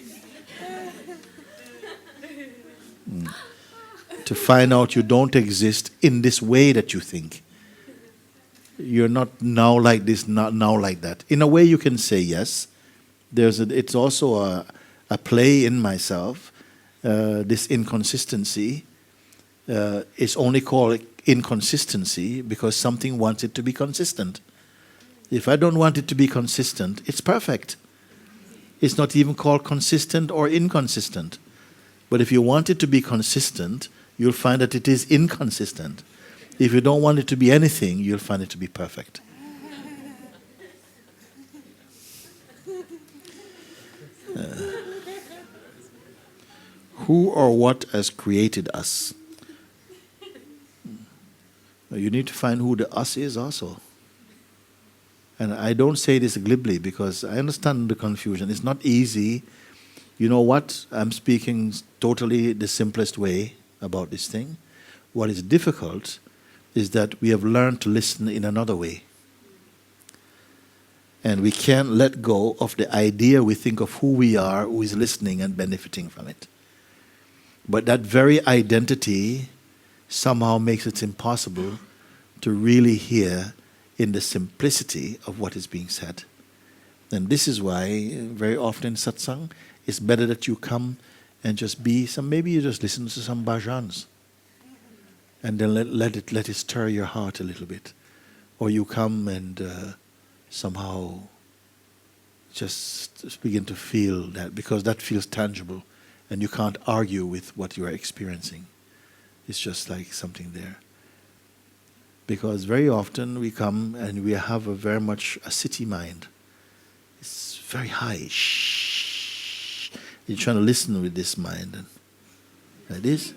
Speaker 1: To find out you don't exist in this way that you think. You're not now like this, not now like that. In a way you can say yes. It's also a play in myself. This inconsistency is only called inconsistency because something wants it to be consistent. If I don't want it to be consistent, it's perfect. It's not even called consistent or inconsistent. But if you want it to be consistent, you'll find that it is inconsistent. If you don't want it to be anything, you'll find it to be perfect. Who or what has created us? You need to find who the us is also. And I don't say this glibly because I understand the confusion. It's not easy. You know what? I'm speaking totally the simplest way about this thing. What is difficult is that we have learned to listen in another way. And we can't let go of the idea we think of who we are, who is listening and benefiting from it. But that very identity somehow makes it impossible to really hear in the simplicity of what is being said. And this is why very often in Satsang, it's better that you come and just maybe you just listen to some bhajans. And then let it stir your heart a little bit. Or you come and somehow just begin to feel that, because that feels tangible and you can't argue with what you are experiencing. It's just like something there. Because very often we come and we have very much a city mind. It's very high. Shh. You're trying to listen with this mind. And like this.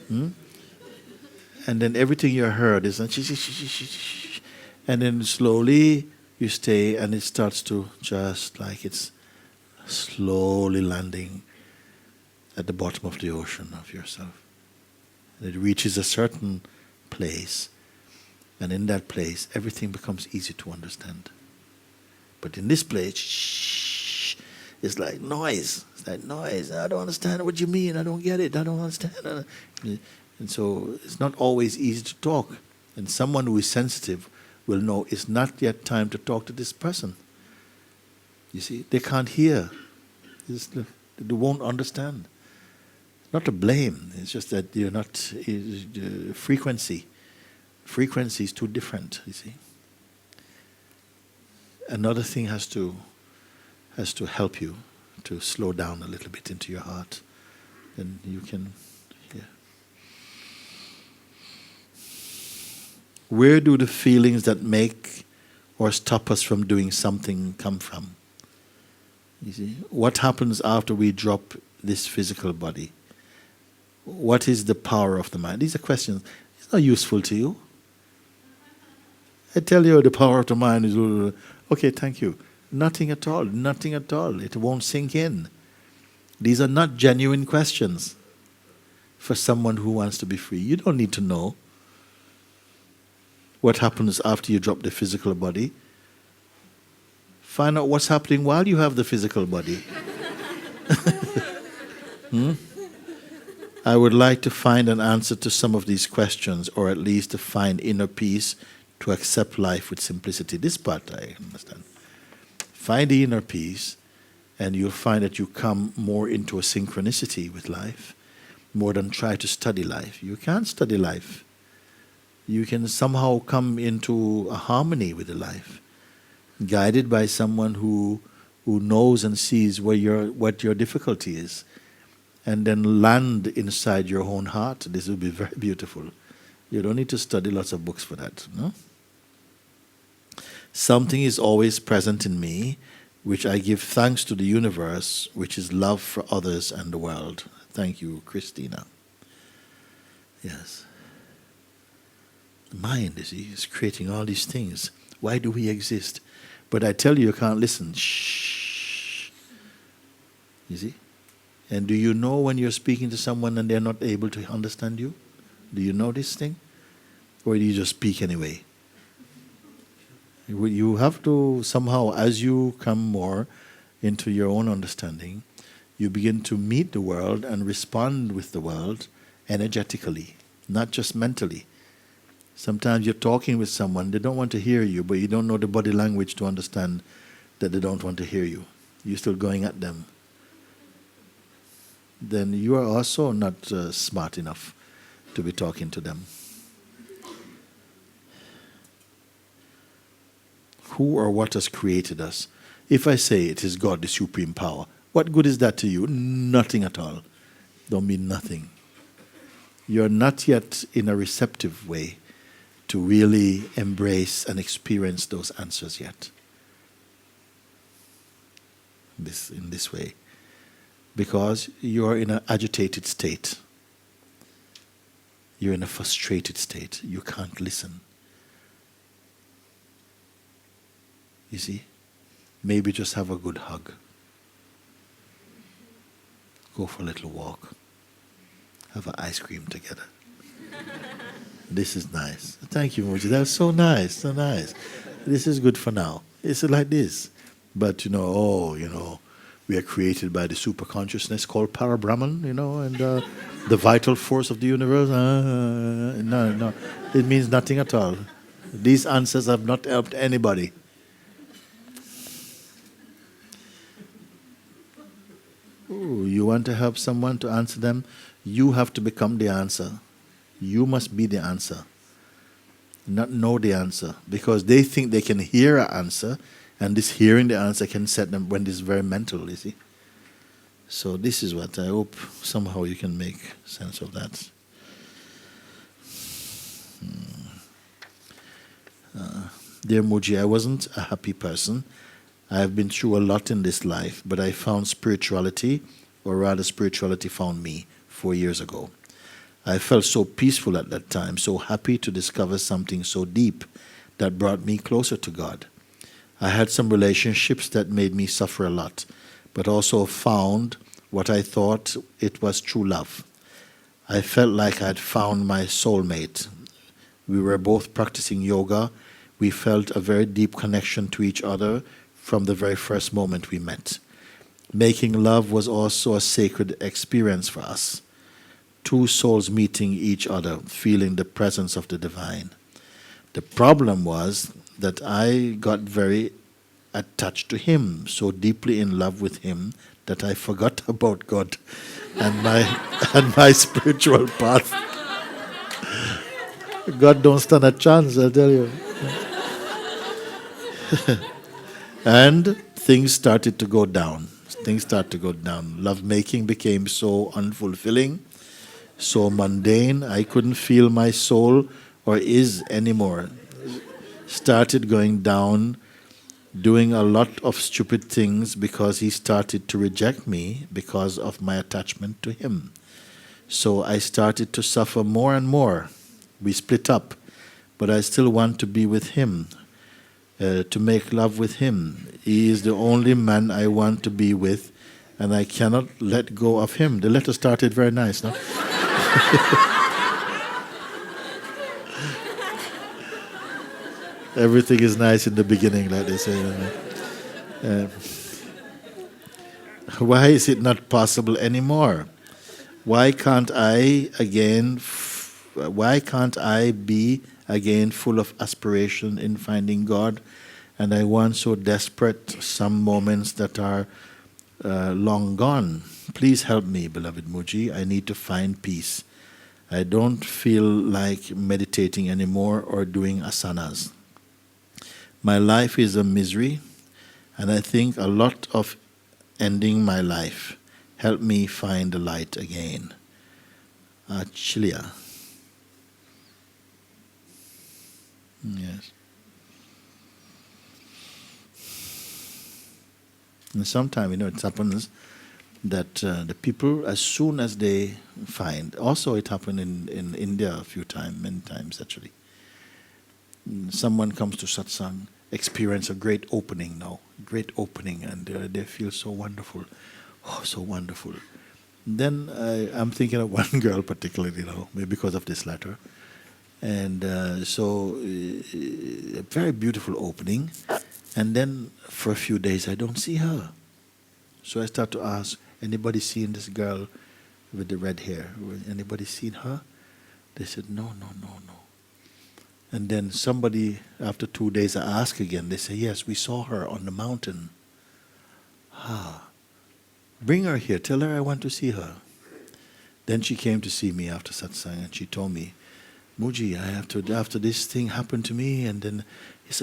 Speaker 1: And then everything you heard is and then slowly you stay and it starts to just like it's slowly landing at the bottom of the ocean of yourself. And it reaches a certain place, and in that place everything becomes easy to understand. But in this place, it's like noise. It's like noise. I don't understand what you mean. I don't get it. I don't understand. And so it's not always easy to talk. And someone who is sensitive will know it's not yet time to talk to this person. You see, they can't hear. They won't understand. Not to blame. It's just that you're not frequency. Frequency is too different. You see. Another thing has to help you to slow down a little bit into your heart, and you can. Yeah. Where do the feelings that make or stop us from doing something come from? You see, what happens after we drop this physical body? What is the power of the mind? These are questions. It's not useful to you. I tell you the power of the mind is, okay, thank you. Nothing at all, nothing at all. It won't sink in. These are not genuine questions for someone who wants to be free. You don't need to know what happens after you drop the physical body. Find out what's happening while you have the physical body. I would like to find an answer to some of these questions, or at least to find inner peace to accept life with simplicity. This part I understand. Find the inner peace, and you'll find that you come more into a synchronicity with life, more than try to study life. You can't study life. You can somehow come into a harmony with the life, guided by someone who knows and sees what your difficulty is, and then land inside your own heart. This will be very beautiful. You don't need to study lots of books for that, no? Something is always present in me, which I give thanks to the universe, which is love for others and the world. Thank you, Christina. Yes. The mind is creating all these things. Why do we exist? But I tell you can't listen. Shh. You see? And do you know when you're speaking to someone and they're not able to understand you? Do you know this thing? Or do you just speak anyway? You have to somehow, as you come more into your own understanding, you begin to meet the world and respond with the world energetically, not just mentally. Sometimes you're talking with someone, they don't want to hear you, but you don't know the body language to understand that they don't want to hear you. You're still going at them. Then you are also not smart enough to be talking to them. Who or what has created us? If I say it is God, the supreme power, what good is that to you? Nothing at all. Don't mean nothing. You're not yet in a receptive way to really embrace and experience those answers yet. In this way. Because you're in an agitated state. You're in a frustrated state. You can't listen. You see? Maybe just have a good hug. Go for a little walk. Have an ice cream together. This is nice. Thank you, Mooji. That's so nice, so nice. This is good for now. It's like this. But, we are created by the super consciousness called Parabrahman, and the vital force of the universe. No. It means nothing at all. These answers have not helped anybody. Ooh, you want to help someone to answer them? You have to become the answer. You must be the answer. Not know the answer. Because they think they can hear an answer, and this hearing the answer can set them when it's very mental, you see. So this is what I hope somehow you can make sense of that. Dear Mooji, I wasn't a happy person. I have been through a lot in this life, but I found spirituality, or rather spirituality found me 4 years ago. I felt so peaceful at that time, so happy to discover something so deep that brought me closer to God. I had some relationships that made me suffer a lot, but also found what I thought it was true love. I felt like I had found my soulmate. We were both practicing yoga. We felt a very deep connection to each other from the very first moment we met. Making love was also a sacred experience for us. Two souls meeting each other, feeling the presence of the divine. The problem was that I got very attached to him, so deeply in love with him that I forgot about God and my spiritual path. God don't stand a chance, I'll tell you. And things started to go down. Lovemaking became so unfulfilling, so mundane. I couldn't feel my soul or is anymore, started going down, doing a lot of stupid things because he started to reject me because of my attachment to him. So I started to suffer more and more. We split up, but I still want to be with him, to make love with him. He is the only man I want to be with, and I cannot let go of him. The letter started very nice, no? Everything is nice in the beginning, like they say. Why is it not possible anymore? Why can't I be again full of aspiration in finding God? And I want so desperate some moments that are long gone. Please help me, beloved Mooji. I need to find peace. I don't feel like meditating anymore or doing asanas. My life is a misery, and I think a lot of ending my life. Help me find the light again. Chilia. Yes. And sometimes, it happens that the people, as soon as they find, also it happened in India a few times, many times actually. Someone comes to satsang, experience a great opening now, and they feel so wonderful, so wonderful. Then I'm thinking of one girl particularly, maybe because of this letter, and a very beautiful opening, and then for a few days I don't see her. So I start to ask, anybody seen this girl with the red hair? Anybody seen her? They said, no. And then somebody, after 2 days, I ask again. They say, yes, we saw her on the mountain. Bring her here. Tell her I want to see her. Then she came to see me after satsang, and she told me, Mooji, after this thing happened to me, and then it's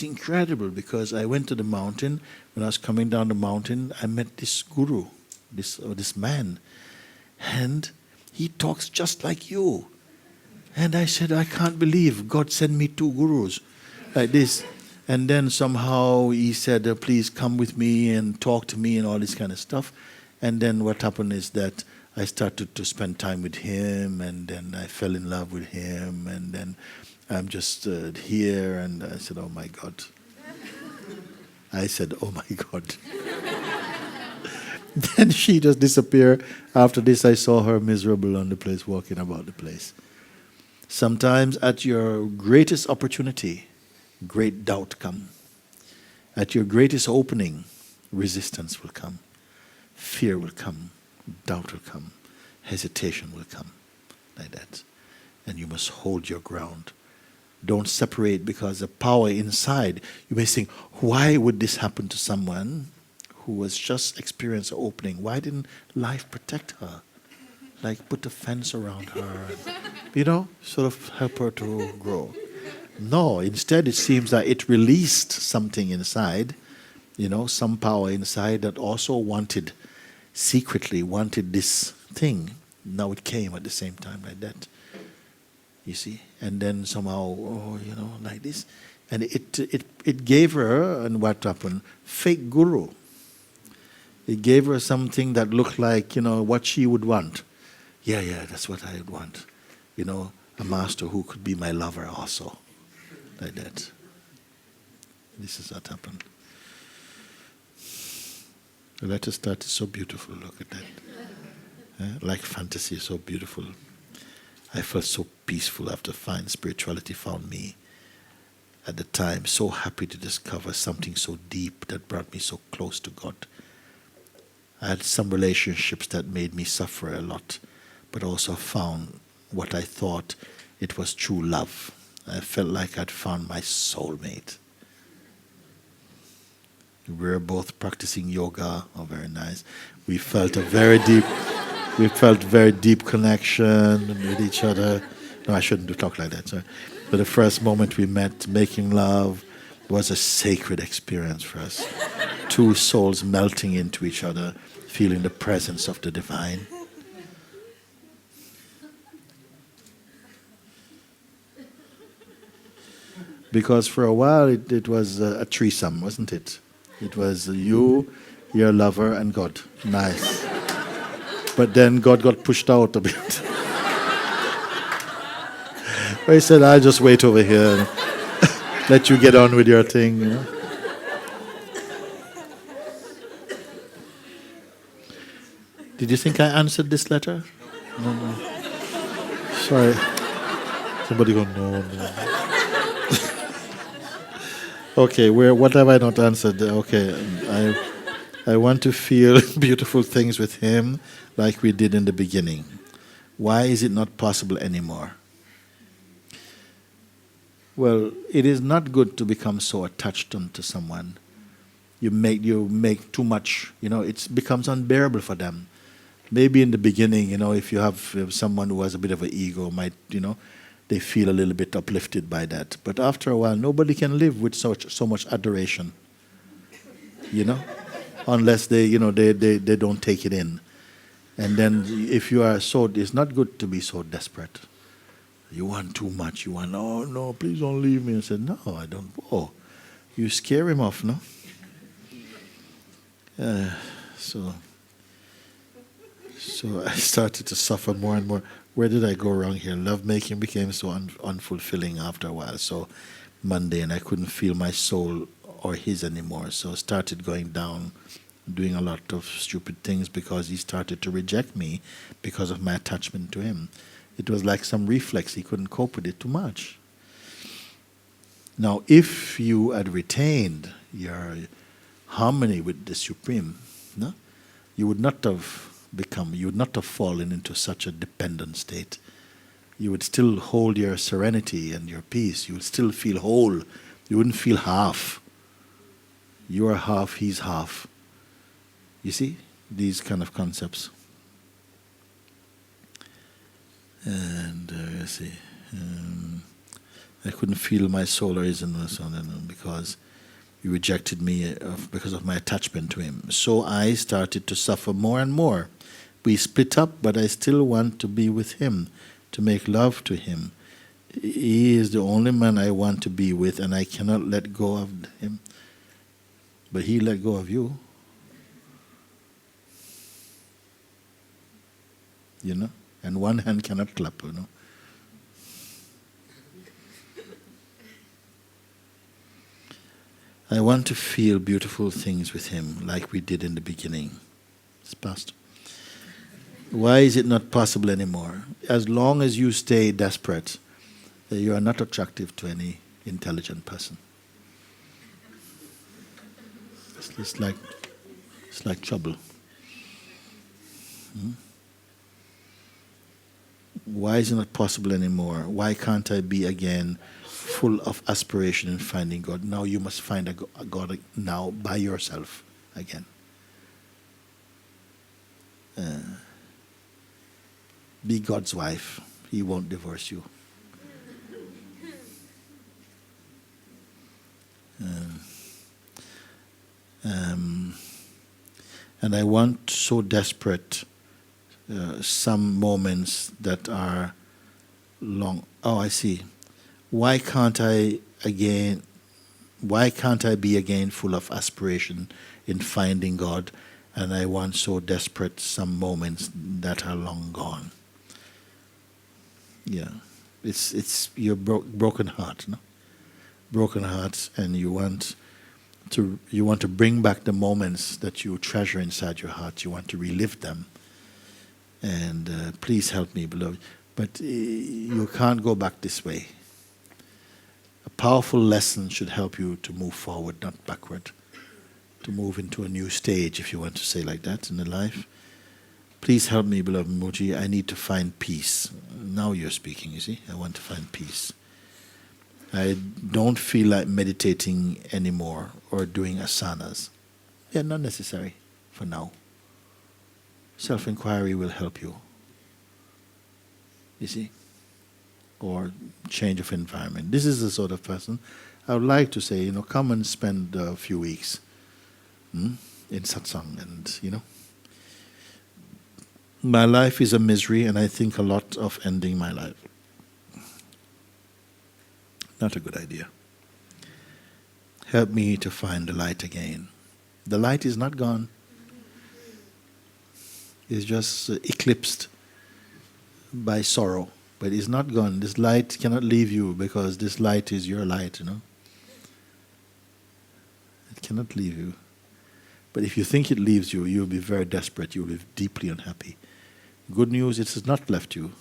Speaker 1: incredible, because I went to the mountain. When I was coming down the mountain, I met this guru, this man, and he talks just like you. And I said, I can't believe God sent me 2 gurus like this. And then somehow he said, please come with me and talk to me and all this kind of stuff. And then what happened is that I started to spend time with him, and then I fell in love with him, and then I'm just here, and I said, oh my God. I said, oh my God. Then she just disappeared. After this, I saw her miserable on the place, walking about the place. Sometimes at your greatest opportunity, great doubt come. At your greatest opening, resistance will come. Fear will come. Doubt will come. Hesitation will come. Like that. And you must hold your ground. Don't separate, because the power inside, you may think, why would this happen to someone who was just experiencing an opening? Why didn't life protect her? Like put a fence around her, and, sort of help her to grow. No, instead it seems that it released something inside, some power inside that also secretly wanted this thing. Now it came at the same time like that. You see? And then somehow, like this. And it gave her, and what happened? Fake guru. It gave her something that looked like, what she would want. Yeah, that's what I would want. A master who could be my lover also. Like that. This is what happened. The letter started so beautiful, look at that. Like fantasy, so beautiful. I felt so peaceful after spirituality found me. At the time, so happy to discover something so deep that brought me so close to God. I had some relationships that made me suffer a lot, but also found what I thought it was true love. I felt like I'd found my soulmate. We were both practicing yoga. Oh, very nice. We felt very deep connection with each other. No, I shouldn't talk like that. Sorry. But the first moment we met, making love, was a sacred experience for us. 2 souls melting into each other, feeling the presence of the divine. Because for a while it was a threesome, wasn't it? It was you, your lover, and God. Nice. But then God got pushed out a bit. But he said, I'll just wait over here and let you get on with your thing, you know. Did you think I answered this letter? No, no. Sorry. Somebody go, no, no. Okay, what have I not answered? Okay, I want to feel beautiful things with him like we did in the beginning. Why is it not possible anymore? Well, it is not good to become so attached to someone. You make too much, it becomes unbearable for them. Maybe in the beginning, if you have someone who has a bit of an ego, they feel a little bit uplifted by that. But after a while, nobody can live with so much adoration, unless they don't take it in. And then if you are it's not good to be so desperate. You want too much. You want, oh, no, please don't leave me. And said, no, I don't. Oh, you scare him off, no? So I started to suffer more and more. Where did I go wrong here? Lovemaking became so unfulfilling after a while, so mundane. I couldn't feel my soul or his anymore. So I started going down, doing a lot of stupid things because he started to reject me because of my attachment to him. It was like some reflex. He couldn't cope with it too much. Now, if you had retained your harmony with the Supreme, no, you would not have fallen into such a dependent state. You would still hold your serenity and your peace. You would still feel whole. You wouldn't feel half. You are half, he's half. You see, these kind of concepts. And let's see. I couldn't feel my soul or his because he rejected me because of my attachment to him. So I started to suffer more and more. We split up, but I still want to be with him, to make love to him. He is the only man I want to be with, and I cannot let go of him. But he let go of you. And one hand cannot clap, I want to feel beautiful things with him like we did in the beginning. It's past. Why is it not possible anymore? As long as you stay desperate, you are not attractive to any intelligent person. It's like trouble. Why is it not possible anymore? Why can't I be again full of aspiration in finding God? Now you must find a God now by yourself again. Be God's wife. He won't divorce you. And I want so desperate some moments that are long. Oh, I see. Why can't I be again full of aspiration in finding God? And I want so desperate some moments that are long gone. Yeah, it's your broken heart, no? Broken heart, and you want to bring back the moments that you treasure inside your heart. You want to relive them. And please help me, beloved. But you can't go back this way. A powerful lesson should help you to move forward, not backward. To move into a new stage, if you want to say like that, in the life. Please help me, beloved Mooji. I need to find peace. Now you're speaking, you see. I want to find peace. I don't feel like meditating anymore or doing asanas. They're not necessary for now. Self-inquiry will help you. You see? Or change of environment. This is the sort of person I would like to say, come and spend a few weeks in Satsang and, My life is a misery and I think a lot of ending my life. Not a good idea. help me to find the light again. The light is not gone. It's just eclipsed by sorrow. But it's not gone. This light cannot leave you because this light is your light, you know. It cannot leave you. But if you think it leaves you, you'll be very desperate. You'll be deeply unhappy. Good news, it has not left you.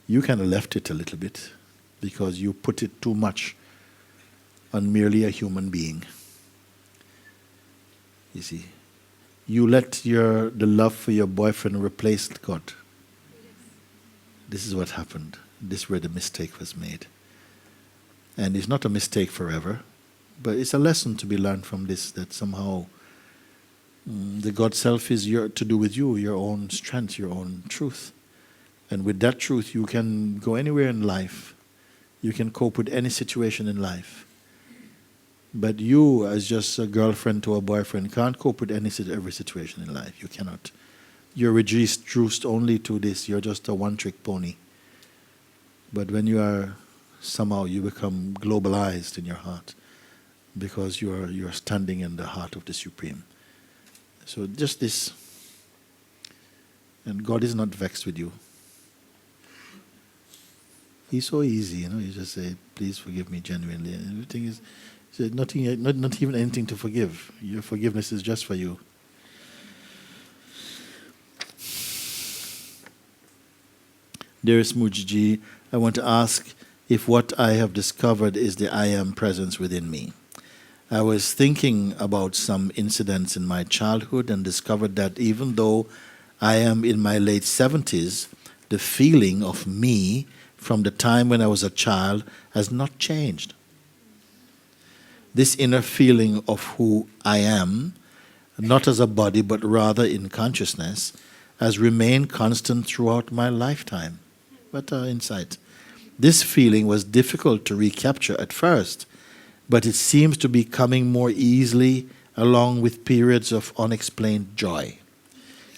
Speaker 1: You kind of left it a little bit because you put it too much on merely a human being. You see, you let the love for your boyfriend replace God. This is what happened. This is where the mistake was made. And it's not a mistake forever, but it's a lesson to be learned from this, that somehow the God self is to do with you, your own strength, your own truth. And with that truth, you can go anywhere in life. You can cope with any situation in life. But you, as just a girlfriend to a boyfriend, can't cope with every situation in life. You cannot. You're reduced only to this. You're just a one-trick pony. But when you are, somehow you become globalized in your heart because you're standing in the heart of the Supreme. So just this. And God is not vexed with you. He's so easy, you know. You just say, please forgive me genuinely. And everything is... not even anything to forgive. Your forgiveness is just for you. Dearest Mooji, I want to ask if what I have discovered is the I Am presence within me. I was thinking about some incidents in my childhood and discovered that even though I am in my late 70s, the feeling of me from the time when I was a child has not changed. This inner feeling of who I am, not as a body but rather in consciousness, has remained constant throughout my lifetime. What an insight. This feeling was difficult to recapture at first, but it seems to be coming more easily along with periods of unexplained joy.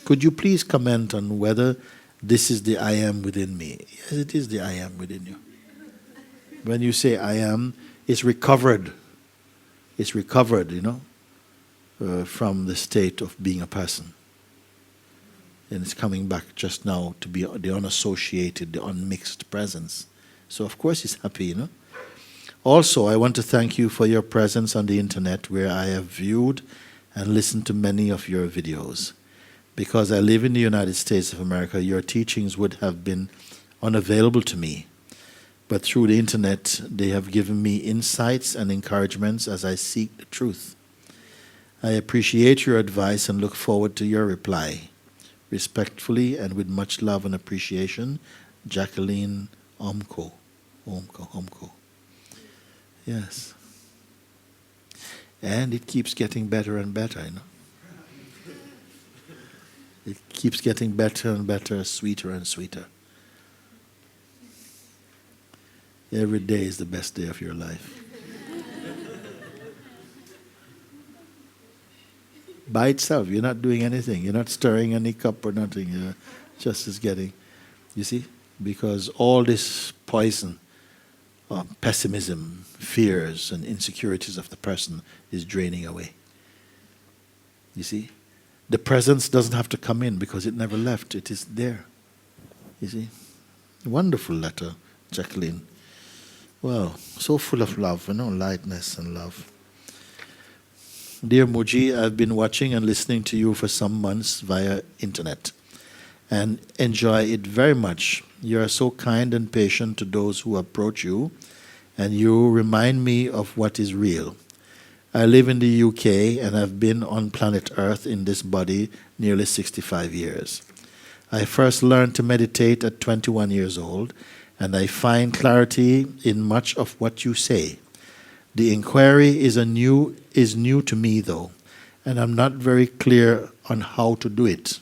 Speaker 1: Could you please comment on whether this is the I am within me? Yes, it is the I am within you. When you say I am, it's recovered. It's recovered, you know, from the state of being a person. And it's coming back just now to be the unassociated, the unmixed presence. So of course it's happy, you know. Also, I want to thank you for your presence on the internet where I have viewed and listened to many of your videos. Because I live in the United States of America, your teachings would have been unavailable to me. But through the internet, they have given me insights and encouragements as I seek the truth. I appreciate your advice and look forward to your reply. Respectfully and with much love and appreciation, Jacqueline Omko. Omko. Yes. And it keeps getting better and better, you know. It keeps getting better and better, sweeter and sweeter. Every day is the best day of your life. By itself, you're not doing anything. You're not stirring any cup or nothing. You're just getting, you see? Because all this poison, pessimism, fears, and insecurities of the person is draining away. You see? The presence doesn't have to come in because it never left. It is there. You see? Wonderful letter, Jacqueline. Wow, so full of love, you know, lightness and love. Dear Mooji, I've been watching and listening to you for some months via internet and enjoy it very much. You are so kind and patient to those who approach you, and you remind me of what is real. I live in the UK and have been on planet Earth in this body nearly 65 years. I first learned to meditate at 21 years old, and I find clarity in much of what you say. The inquiry is new to me, though, and I'm not very clear on how to do it.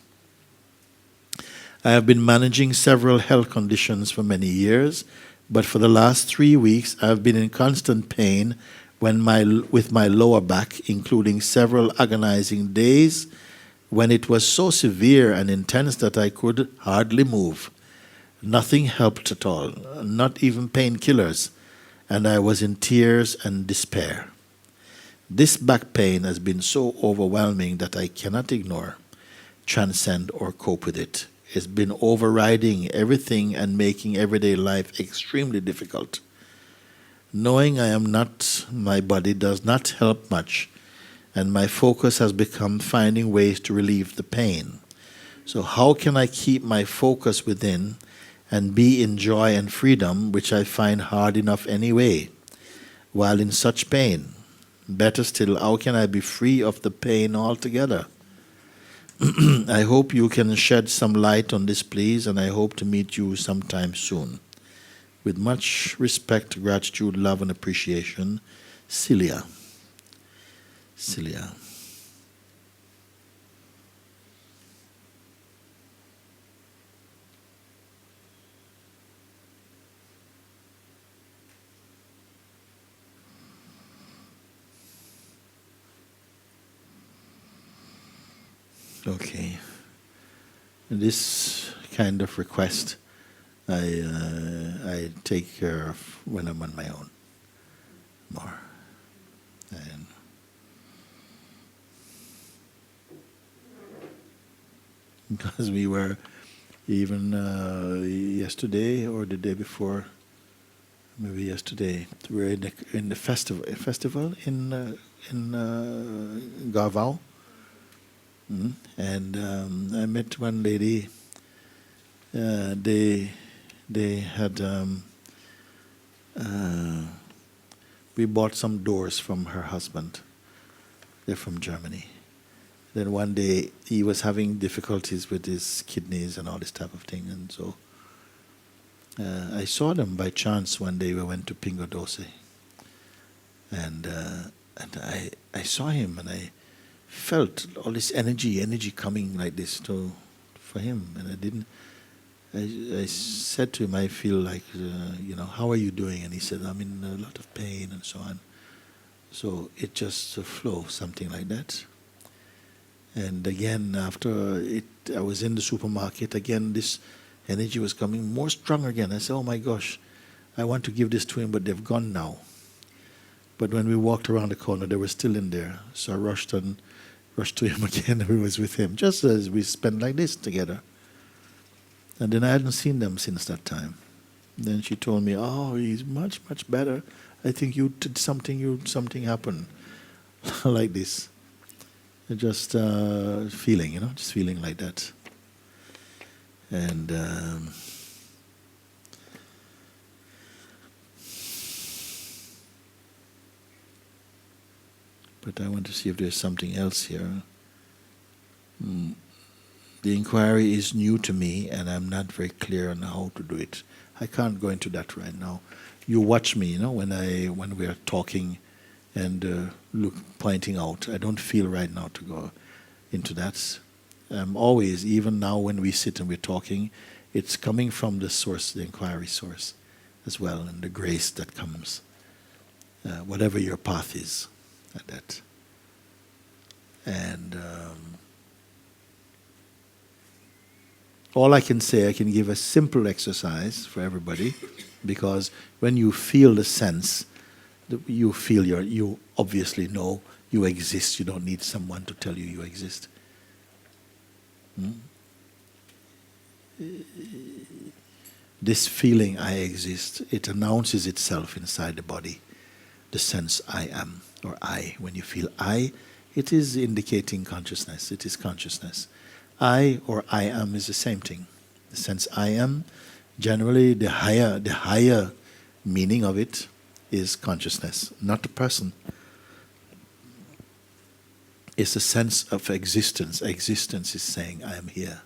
Speaker 1: I have been managing several health conditions for many years, but for the last 3 weeks I have been in constant pain with my lower back, including several agonizing days when it was so severe and intense that I could hardly move. Nothing helped at all, not even painkillers. and I was in tears and despair. This back pain has been so overwhelming that I cannot ignore, transcend, or cope with it. It's been overriding everything and making everyday life extremely difficult. Knowing I am not my body does not help much, and my focus has become finding ways to relieve the pain. So how can I keep my focus within and be in joy and freedom, which I find hard enough anyway, while in such pain? Better still, how can I be free of the pain altogether? I hope you can shed some light on this, please, and I hope to meet you sometime soon. With much respect, gratitude, love, and appreciation, Celia. Celia. Okay. This kind of request I take care of when I'm on my own more. And because we were even yesterday or the day before, maybe yesterday, we were in the festival in Gavao. And I met one lady. They had we bought some doors from her husband. They're from Germany. Then one day he was having difficulties with his kidneys and all this type of thing, and so I saw them by chance one day. We went to Pingo Doce, and I saw him and I felt all this energy coming like this for him, and I didn't. I said to him, I feel like, how are you doing? And he said, I'm in a lot of pain and so on. So it just flows, something like that. And again, after I was in the supermarket, again, this energy was coming more stronger again. I said, oh my gosh, I want to give this to him, but they've gone now. But when we walked around the corner, they were still in there. So I rushed to him again, and we was with him, just as we spent like this together. And then I hadn't seen them since that time. Then she told me, oh, he's much, much better. I think you did something happened. Like this. Just feeling, just feeling like that. And but I want to see if there's something else here. The inquiry is new to me, and I'm not very clear on how to do it. I can't go into that right now. You watch me, when we are talking and pointing out. I don't feel right now to go into that. Always, even now when we sit and we're talking, it's coming from the source, the inquiry source, as well, and the grace that comes, whatever your path is, at that. And all I can say, I can give a simple exercise for everybody, because when you feel the sense, you obviously know you exist. You don't need someone to tell you exist. This feeling, I exist, it announces itself inside the body. The sense I am, or I. When you feel I, it is indicating consciousness. It is consciousness. I or I am is the same thing. The sense I am, generally the higher meaning of it is consciousness, not the person. It's a sense of existence. Existence is saying, I am here.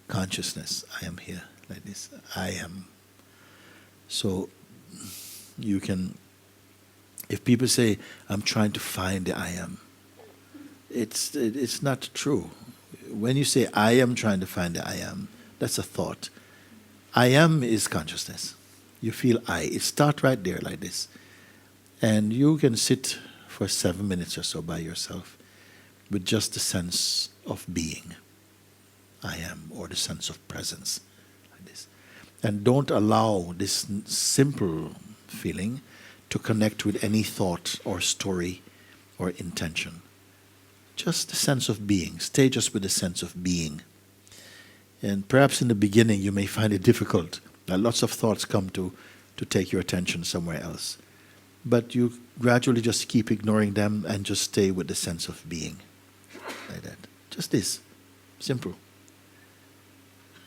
Speaker 1: Consciousness, I am here, like this. I am. So you can, if people say, I'm trying to find the I am, it's not true. When you say, I am trying to find the I am, that's a thought. I am is consciousness. You feel I. It starts right there like this. And you can sit for 7 minutes or so by yourself with just the sense of being. I am, or the sense of presence, like this. And don't allow this simple feeling to connect with any thought or story or intention. Just the sense of being. Stay just with the sense of being. And perhaps in the beginning you may find it difficult. Lots of thoughts come to take your attention somewhere else. But you gradually just keep ignoring them and just stay with the sense of being. Like that. Just this. Simple.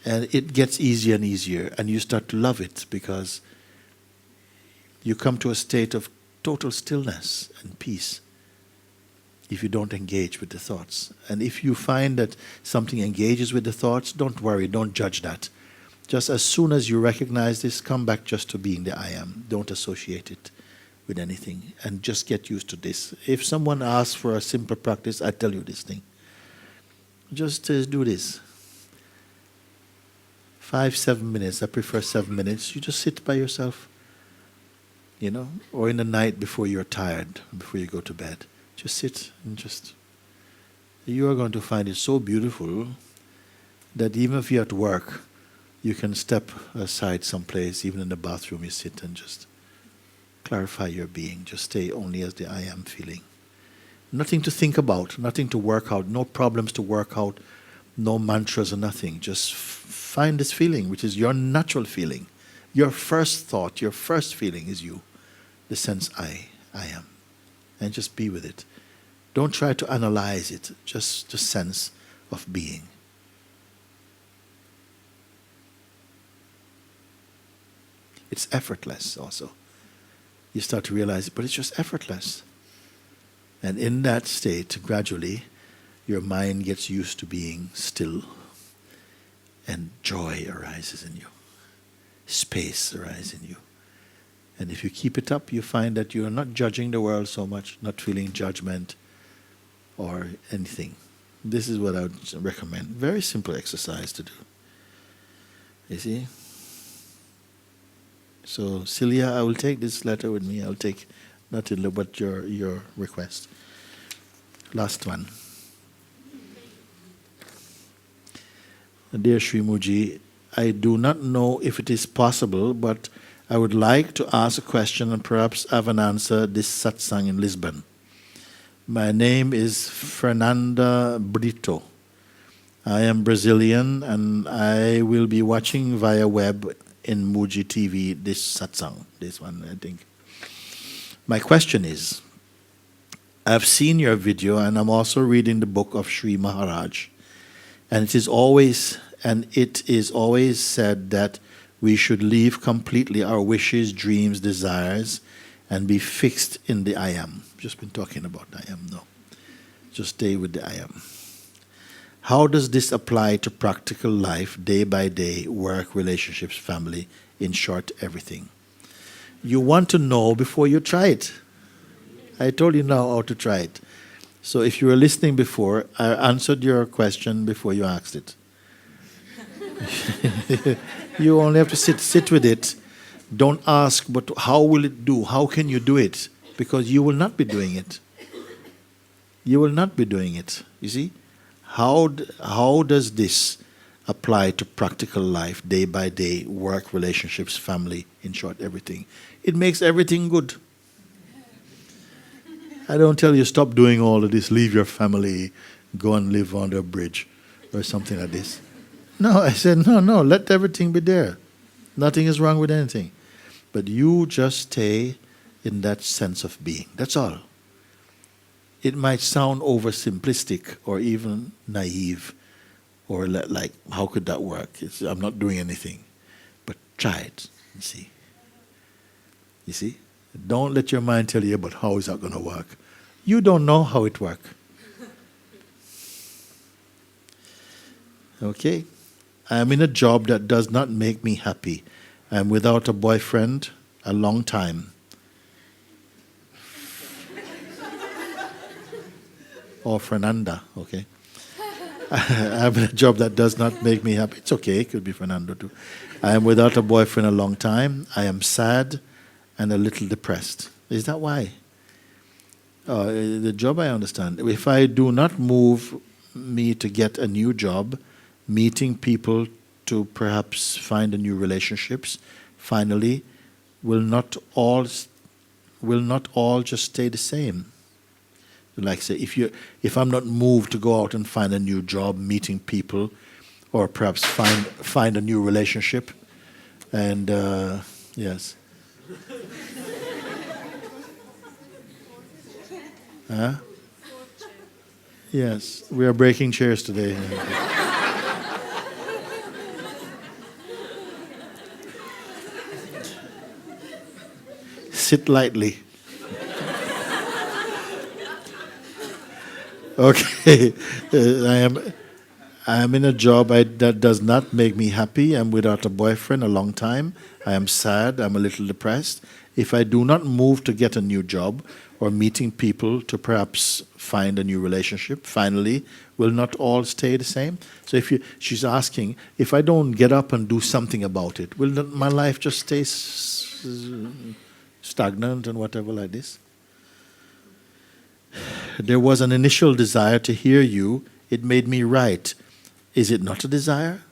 Speaker 1: And it gets easier and easier, and you start to love it because you come to a state of total stillness and peace if you don't engage with the thoughts. And if you find that something engages with the thoughts, don't worry, don't judge that. Just as soon as you recognize this, come back just to being the I am. Don't associate it with anything, and just get used to this. If someone asks for a simple practice, I tell you this thing. Just do this. 5-7 minutes, I prefer 7 minutes. You just sit by yourself, or in the night before you're tired, before you go to bed. Just sit and you are going to find it so beautiful that even if you're at work, you can step aside someplace, even in the bathroom you sit and just clarify your being. Just stay only as the I am feeling. Nothing to think about, nothing to work out, no problems to work out, no mantras or nothing. Just find this feeling, which is your natural feeling. Your first thought, your first feeling is you. The sense I am. And just be with it. Don't try to analyze it, just the sense of being. It's effortless also. You start to realize it, but it's just effortless. And in that state, gradually, your mind gets used to being still, and joy arises in you. Space arises in you. And if you keep it up, you find that you are not judging the world so much, not feeling judgment or anything. This is what I would recommend. Very simple exercise to do. You see? So, Celia, I will take this letter with me. I'll take nothing but your request. Last one. Dear Sri Mooji, I do not know if it is possible, but I would like to ask a question and perhaps have an answer this satsang in Lisbon. My name is Fernanda Brito. I am Brazilian and I will be watching via web in Mooji TV this satsang, this one I think. My question is, I've seen your video and I'm also reading the book of Sri Maharaj, and it is always said that we should leave completely our wishes, dreams, desires, and be fixed in the I am. Just been talking about I am now. Just stay with the I am. How does this apply to practical life, day by day, work, relationships, family, in short, everything? You want to know before you try it. I told you now how to try it. So if you were listening before, I answered your question before you asked it. You only have to sit with it. Don't ask, but how will it do? How can you do it? Because you will not be doing it. You will not be doing it. You see? How does this apply to practical life, day by day, work, relationships, family, in short, everything? It makes everything good. I don't tell you stop doing all of this, leave your family, go and live under a bridge or something like this. No, I said, no, let everything be there. Nothing is wrong with anything. But you just stay in that sense of being. That's all. It might sound oversimplistic or even naive or like, how could that work? I'm not doing anything. But try it and see. You see? Don't let your mind tell you about how is that going to work. You don't know how it works. Okay? I am in a job that does not make me happy. I am without a boyfriend a long time. Or Fernanda, okay? I have a job that does not make me happy. It's okay, it could be Fernando too. I am without a boyfriend a long time. I am sad and a little depressed. Is that why? The job I understand. If I do not move me to get a new job, meeting people to perhaps find a new relationships, finally, will not all just stay the same. Like say, if I'm not moved to go out and find a new job, meeting people, or perhaps find a new relationship, and yes. Huh? Yes, we are breaking chairs today. Sit lightly. Okay, I am in a job that does not make me happy. I'm without a boyfriend a long time. I am sad. I'm a little depressed. If I do not move to get a new job or meeting people to perhaps find a new relationship, finally, will not all stay the same? So she's asking, if I don't get up and do something about it, will not my life just stay stagnant and whatever like this? There was an initial desire to hear you. It made me write. Is it not a desire?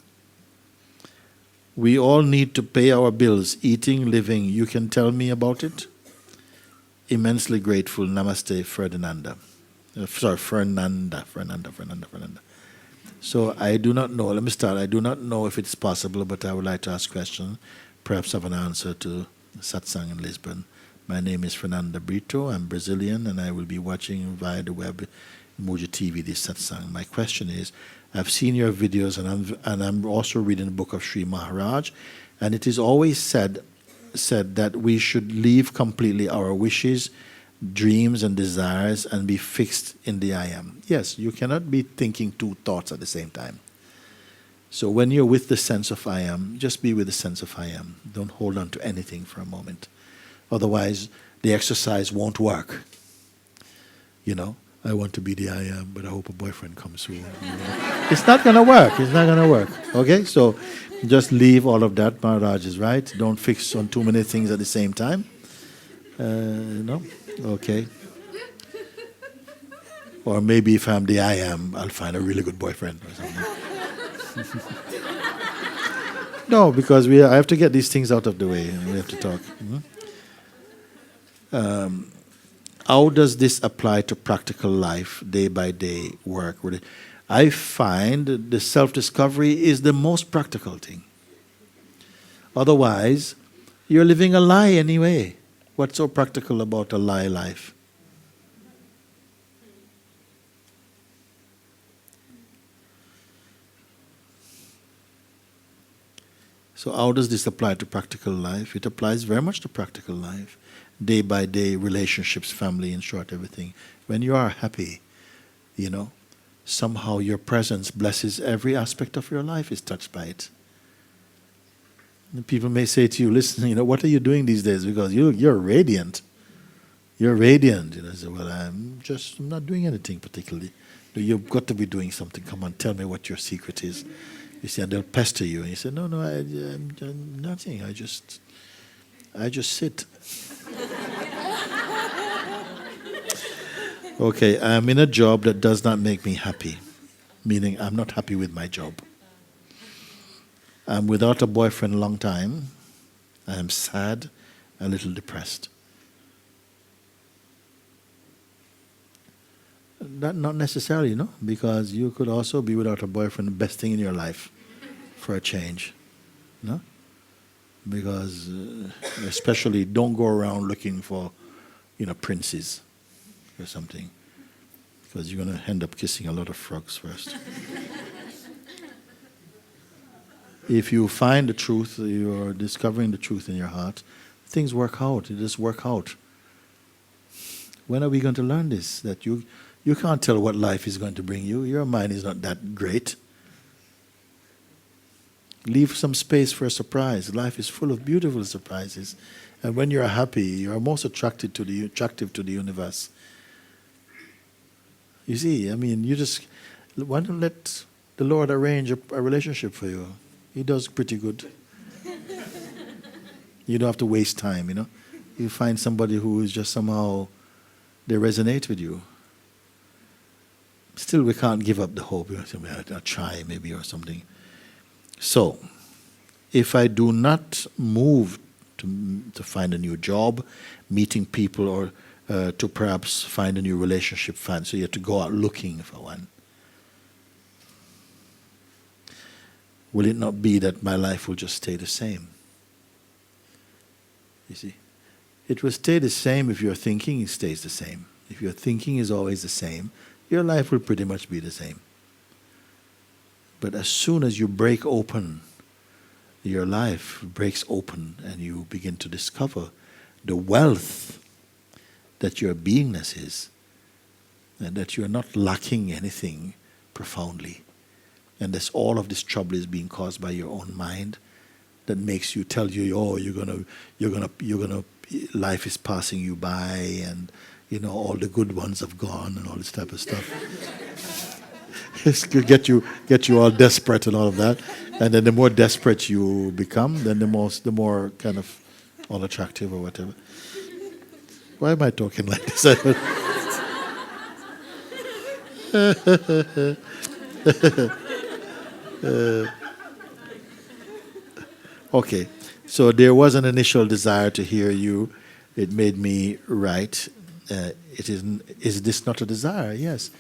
Speaker 1: We all need to pay our bills, eating, living. You can tell me about it? Immensely grateful. Namaste, Fernanda. Fernanda. So I do not know. Let me start. I do not know if it's possible, but I would like to ask a question. Perhaps have an answer to Satsang in Lisbon. My name is Fernanda Brito. I'm Brazilian, and I will be watching via the web, Mooji TV, this Satsang. My question is, I've seen your videos, and I'm also reading the book of Sri Maharaj, and it is always said that we should leave completely our wishes, dreams, and desires, and be fixed in the I am. Yes, you cannot be thinking two thoughts at the same time. So when you're with the sense of I am, just be with the sense of I am. Don't hold on to anything for a moment. Otherwise, the exercise won't work. You know, I want to be the I am, but I hope a boyfriend comes soon. You know? It's not going to work. It's not going to work. Okay? So just leave all of that. Maharaj is right. Don't fix on too many things at the same time. No? Okay. Or maybe if I'm the I am, I'll find a really good boyfriend or something. No, because I have to get these things out of the way. We have to talk. Mm-hmm. How does this apply to practical life, day by day work? I find the self-discovery is the most practical thing. Otherwise, you're living a lie anyway. What's so practical about a lie life? So how does this apply to practical life? It applies very much to practical life. Day by day, relationships, family, in short, everything. When you are happy, you know, somehow your presence blesses every aspect of your life is touched by it. And people may say to you, listen, you know, what are you doing these days? Because you're radiant. You're radiant. You know, I say, well, I'm not doing anything particularly. You've got to be doing something. Come on, tell me what your secret is. You see, and they'll pester you. And you say, no, I'm nothing. I just sit. Okay, I'm in a job that does not make me happy, meaning I'm not happy with my job. I'm without a boyfriend a long time. I am sad, a little depressed. Not necessarily, no, because you could also be without a boyfriend, the best thing in your life for a change, no? Because especially don't go around looking for, princes or something, because you're going to end up kissing a lot of frogs first. If you find the truth, you're discovering the truth in your heart, things work out. They just work out. When are we going to learn this? That you can't tell what life is going to bring you. Your mind is not that great. Leave some space for a surprise. Life is full of beautiful surprises. And when you're happy, you're most attractive to the universe. You see, you just want to let the Lord arrange a relationship for you. He does pretty good. You don't have to waste time, You find somebody who is just somehow, they resonate with you. Still, we can't give up the hope. I'll try maybe or something. So, if I do not move to find a new job, meeting people, or to perhaps find a new relationship. So you have to go out looking for one. Will it not be that my life will just stay the same? You see? It will stay the same if your thinking stays the same. If your thinking is always the same, your life will pretty much be the same. But as soon as you break open, your life breaks open and you begin to discover the wealth that your beingness is, and that you're not lacking anything profoundly. And that's all of this trouble is being caused by your own mind that makes you tell you, oh, you're gonna, life is passing you by, and all the good ones have gone, and all this type of stuff. It's to get you all desperate and all of that, and then the more desperate you become, then the more kind of unattractive or whatever. Why am I talking like this? Okay, so there was an initial desire to hear you. It made me write. Is this not a desire? Yes.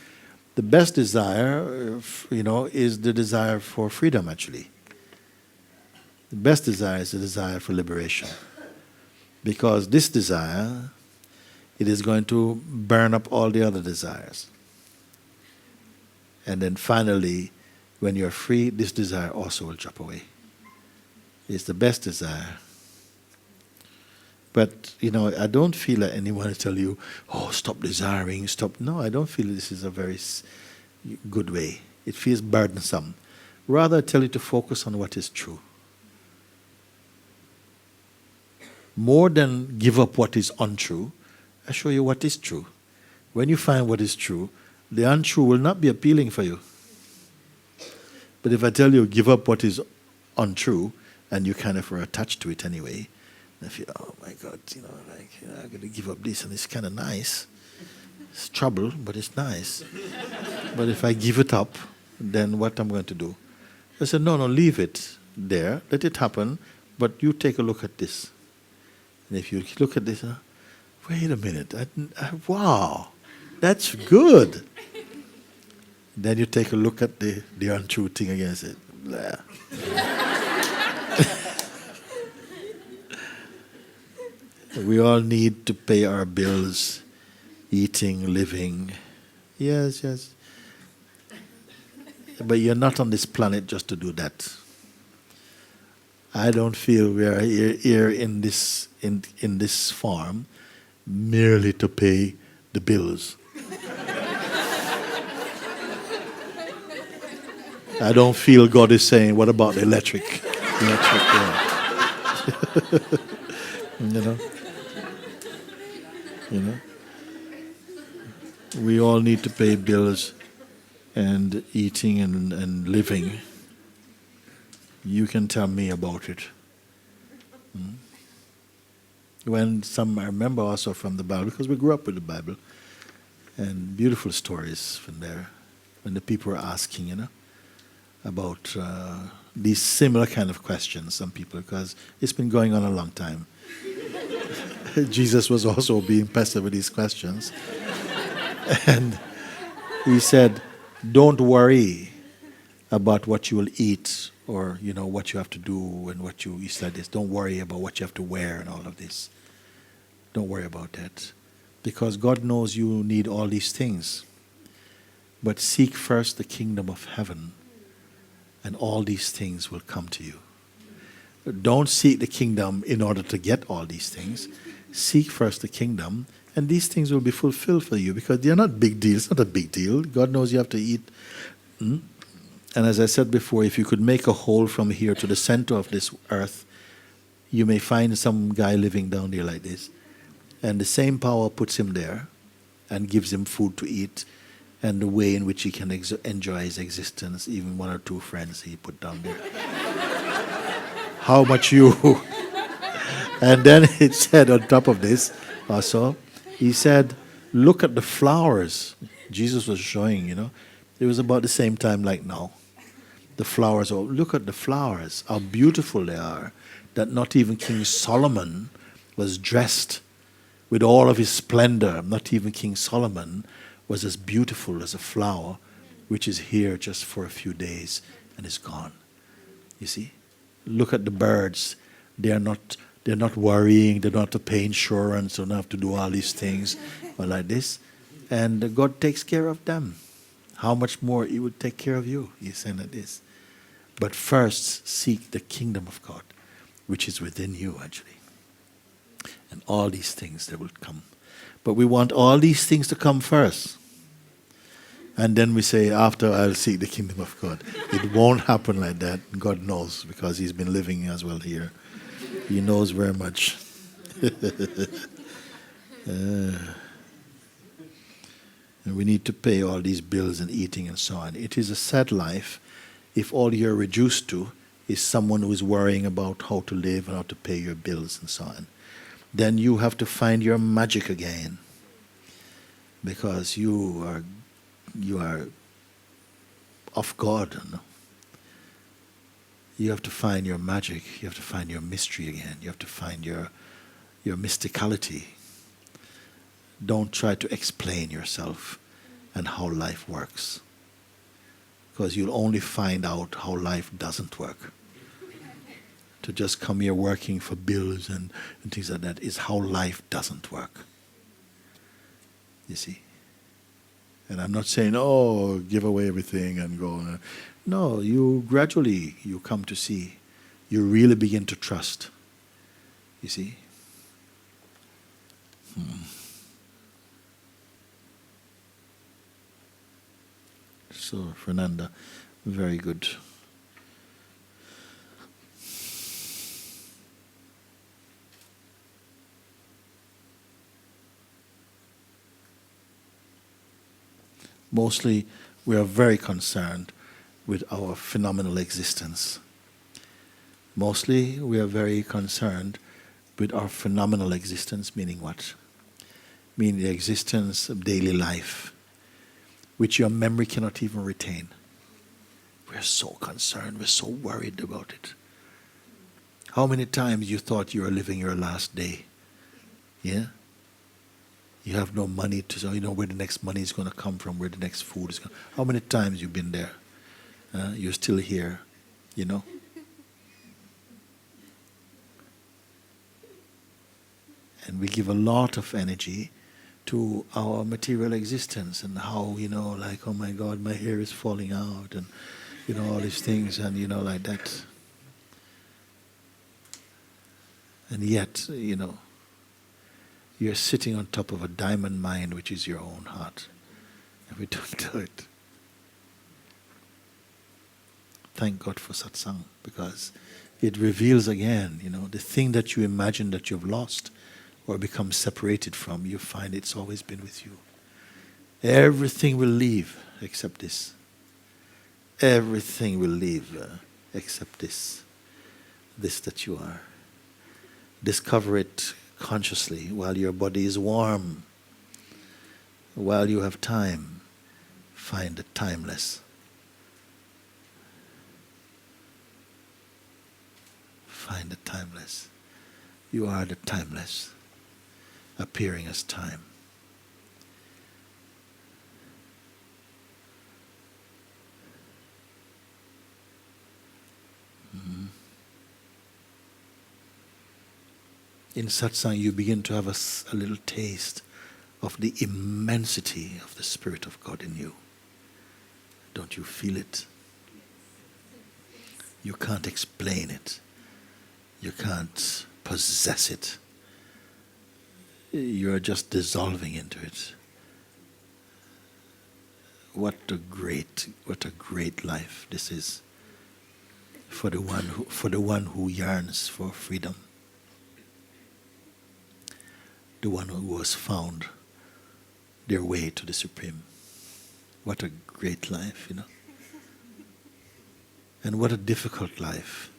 Speaker 1: The best desire, is the desire for freedom, actually. The best desire is the desire for liberation. Because this desire, it is going to burn up all the other desires. And then finally, when you're free, this desire also will drop away. It's the best desire. But, I don't feel like anyone will tell you, oh, stop desiring, stop. No, I don't feel this is a very good way. It feels burdensome. Rather, I tell you to focus on what is true. More than give up what is untrue, I show you what is true. When you find what is true, the untrue will not be appealing for you. But if I tell you, give up what is untrue, and you kind of are attached to it anyway, I feel, oh my God, I'm going to give up this, and it's kind of nice. It's trouble, but it's nice. But if I give it up, then what I'm going to do? I said, no, leave it there. Let it happen, but you take a look at this. And if you look at this, wait a minute, wow, that's good. Then you take a look at the untrue thing again and say, blah. We all need to pay our bills, eating, living. Yes. But you're not on this planet just to do that. I don't feel we are here in this farm merely to pay the bills. I don't feel God is saying, what about the electric? We all need to pay bills and eating and living. You can tell me about it. I remember also from the Bible, because we grew up with the Bible, and beautiful stories from there, when the people were asking, about these similar kind of questions, some people, because it's been going on a long time. Jesus was also being pestered with these questions. And he said, don't worry about what you will eat, or what you have to do, and what you said this. Don't worry about what you have to wear and all of this. Don't worry about that, because God knows you need all these things. But seek first the kingdom of heaven, and all these things will come to you. Don't seek the kingdom in order to get all these things. Seek first the kingdom, and these things will be fulfilled for you, because they're not big deals. It's not a big deal. God knows you have to eat. And as I said before, if you could make a hole from here to the center of this earth, you may find some guy living down there like this. And the same power puts him there and gives him food to eat, and the way in which he can enjoy his existence, even one or two friends he put down there. How much you? And then it said on top of this also, he said, look at the flowers. Jesus was showing, it was about the same time like now. The flowers, look at the flowers, how beautiful they are. that not even King Solomon was dressed with all of his splendor. Not even King Solomon was as beautiful as a flower which is here just for a few days and is gone. You see? Look at the birds. They're not worrying, they don't have to pay insurance, they don't have to do all these things or like this. And God takes care of them. How much more He would take care of you, He's saying like this. But first seek the kingdom of God, which is within you actually. And all these things that will come. But we want all these things to come first. And then we say, after I'll seek the kingdom of God. It won't happen like that. God knows, because He's been living as well here. He knows very much. And we need to pay all these bills and eating and so on. It is a sad life if all you're reduced to is someone who is worrying about how to live and how to pay your bills and so on. Then you have to find your magic again, because you are of God. You know? You have to find your magic. You have to find your mystery again. You have to find your mysticality. Don't try to explain yourself and how life works, because you'll only find out how life doesn't work. To just come here working for bills and things like that is how life doesn't work. You see? And I'm not saying, oh, give away everything and go on. No, you gradually, you come to see. You really begin to trust. You see? So, Fernanda, very good. Mostly, we are very concerned with our phenomenal existence. Mostly, we are very concerned with our phenomenal existence, meaning what? Meaning the existence of daily life, which your memory cannot even retain. We're so concerned, we're so worried about it. How many times you thought you were living your last day? Yeah? You have no money to, so you know where the next money is going to come from, where the next food is going to. How many times you've been there? You're still here, you know? And we give a lot of energy to our material existence and how, you know, like, oh my God, my hair is falling out and, you know, all these things and, you know, like that. And yet, you know, you're sitting on top of a diamond mine, which is your own heart. And we don't do it. Thank God for Satsang, because it reveals again, you know, the thing that you imagine that you've lost or become separated from, you find it's always been with you. Everything will leave except this. Everything will leave except this. This that you are. Discover it consciously while your body is warm. While you have time, find the timeless. Find the timeless. You are the timeless, appearing as time. In Satsang, you begin to have a little taste of the immensity of the Spirit of God in you. Don't you feel it? You can't explain it. You can't possess it. You're just dissolving into it. What a great life this is for the one who yearns for freedom. The one who has found their way to the Supreme. What a great life, you know. And what a difficult life.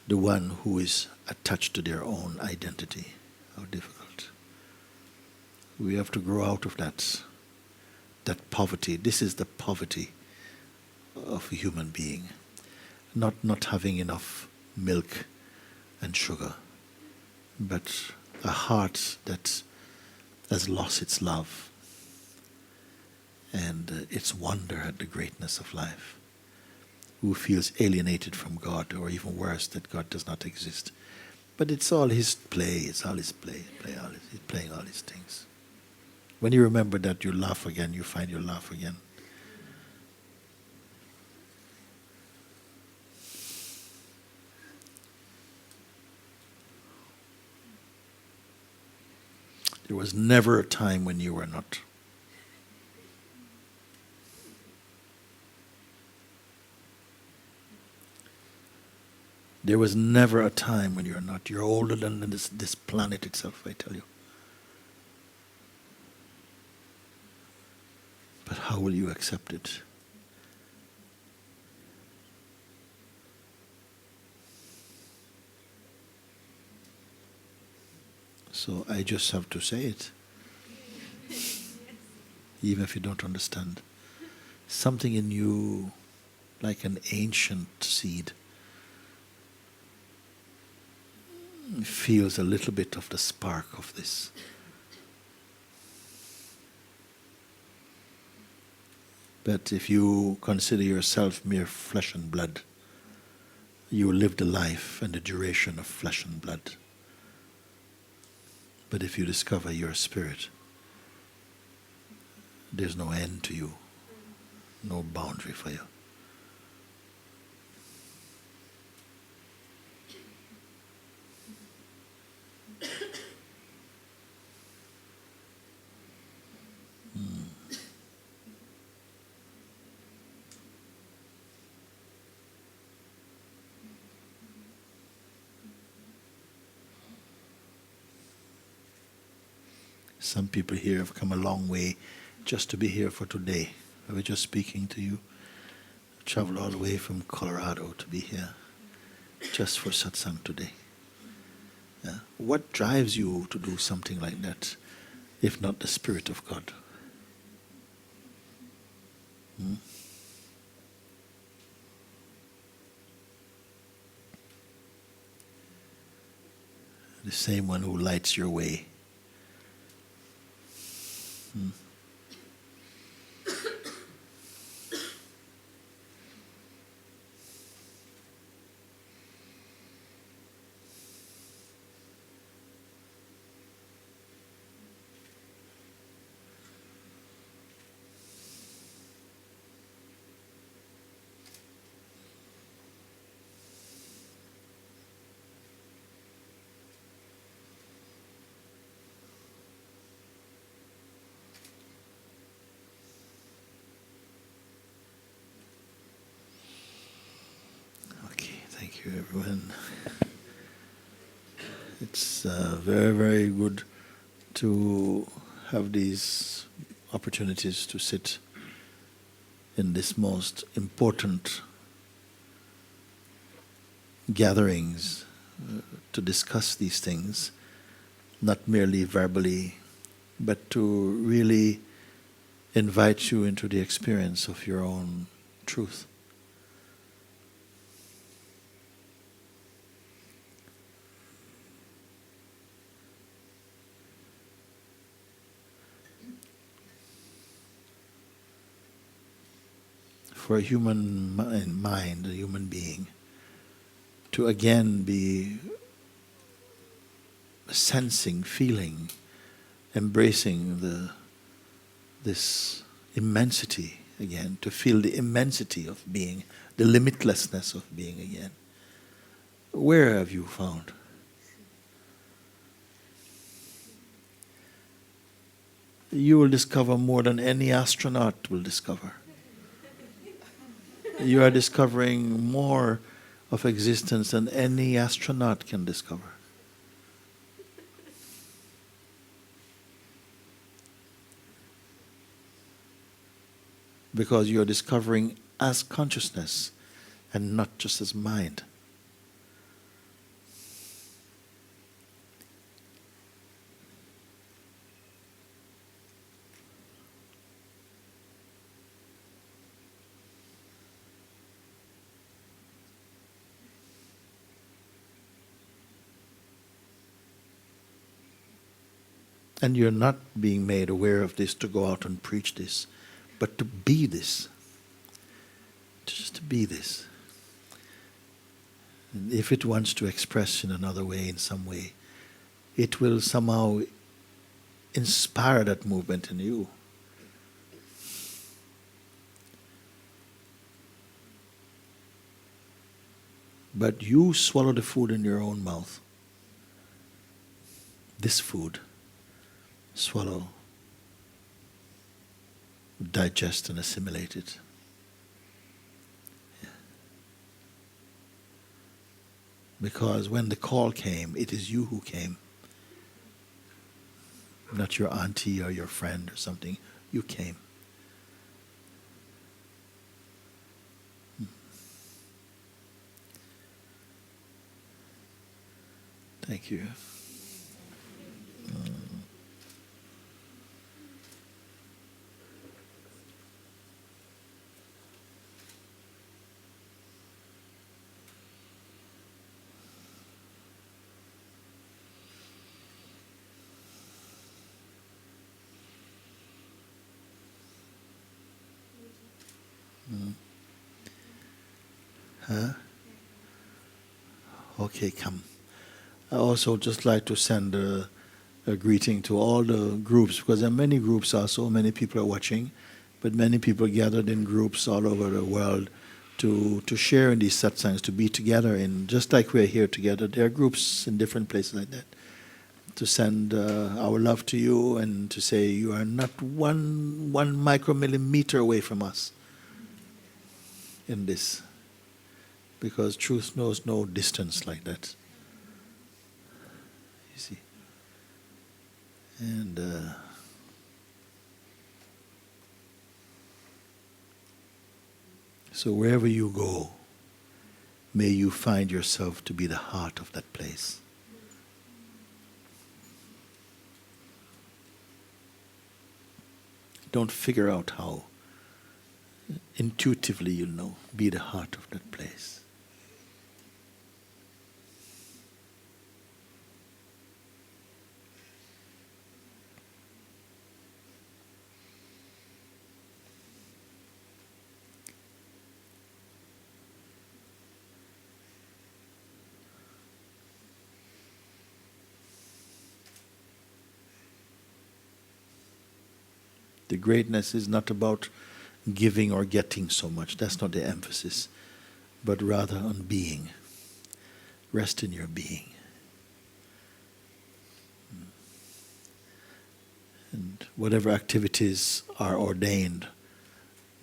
Speaker 1: The one who is attached to their own identity. How difficult. We have to grow out of that poverty. This is the poverty of a human being. Not having enough milk and sugar, but a heart that has lost its love and its wonder at the greatness of life, who feels alienated from God, or even worse, that God does not exist. But it's all his play, it's all his play, he's playing all these things. When you remember that, you laugh again, you find you laugh again. There was never a time when you were not. There was never a time when you're not. You're older than this planet itself, I tell you. But how will you accept it? So I just have to say it. Even if you don't understand. Something in you, like an ancient seed, feels a little bit of the spark of this. But if you consider yourself mere flesh and blood, you live the life and the duration of flesh and blood. But if you discover your spirit, there's no end to you, no boundary for you. Some people here have come a long way just to be here for today. I was just speaking to you. Traveled all the way from Colorado to be here just for satsang today. Yeah. What drives you to do something like that, if not the Spirit of God? The same one who lights your way. Thank you, everyone. It's very, very good to have these opportunities to sit in this most important gatherings to discuss these things, not merely verbally, but to really invite you into the experience of your own truth. For a human mind, a human being, to again be sensing, feeling, embracing this immensity again, to feel the immensity of being, the limitlessness of being again. Where have you found? You will discover more than any astronaut will discover. You are discovering more of existence than any astronaut can discover. Because you are discovering as consciousness and not just as mind. And you're not being made aware of this to go out and preach this, but to be this. Just to be this. And if it wants to express in another way, in some way, it will somehow inspire that movement in you. But you swallow the food in your own mouth. This food, swallow, digest and assimilate it. Yeah. Because when the call came, it is you who came. Not your auntie or your friend or something. You came. Thank you. Huh? Okay, come. I also just like to send a greeting to all the groups, because there are many groups also, many people are watching, but many people gathered in groups all over the world to share in these satsangs, to be together, in just like we're here together. There are groups in different places like that. To send our love to you and to say you are not one micromillimeter away from us in this. Because truth knows no distance like that. You see. And so wherever you go, may you find yourself to be the heart of that place. Don't figure out how. Intuitively you'll know. Be the heart of that place. The greatness is not about giving or getting so much. That's not the emphasis. But rather on being. Rest in your being. And whatever activities are ordained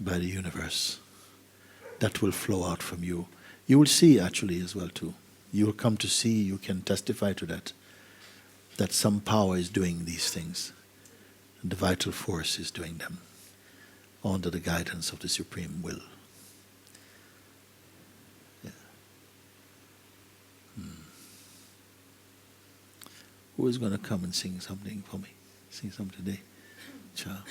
Speaker 1: by the universe, that will flow out from you. You will see actually as well too. You will come to see, you can testify to that. That some power is doing these things. And the vital force is doing them under the guidance of the Supreme Will. Yeah. Who is going to come and sing something for me? Sing something today? Cha.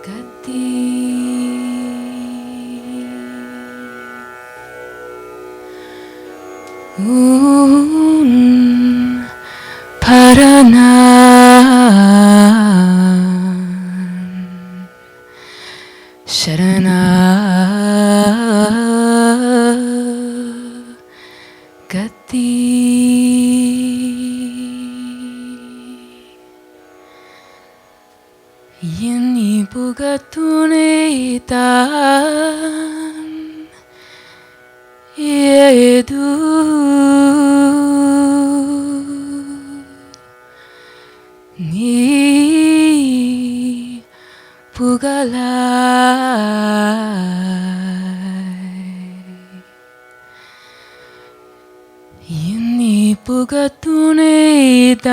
Speaker 3: Gati Paranam Sharanagati Yeni Pugatuneitan Yedu Ni Pugalai Yeni Pugatuneitan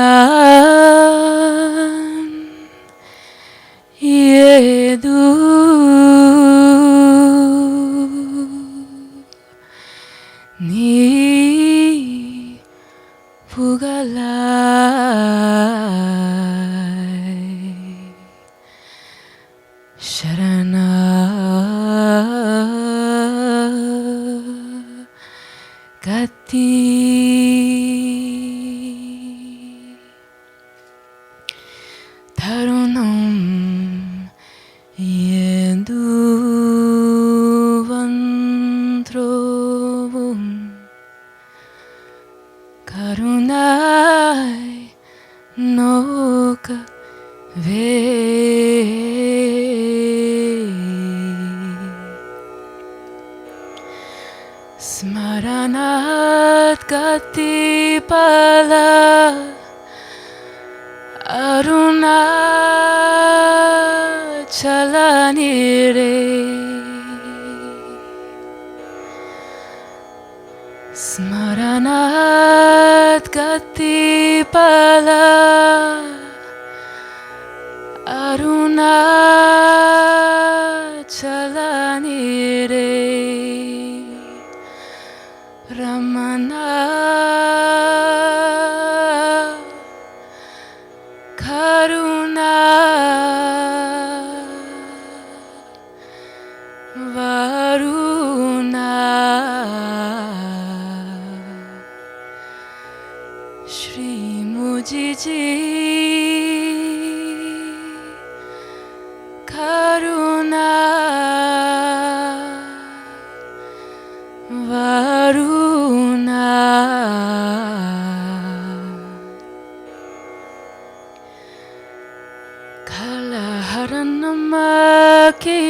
Speaker 3: Yedu Ni Pugalai Sharanagati Tarunam Yenduvantrovum Karunai Noka Ve Smaranat Gati Pala Arunachalanire Smaranat Gati Pala Arunachalanire Ramana Karuna Varuna Shri Mooji Karuna Varuna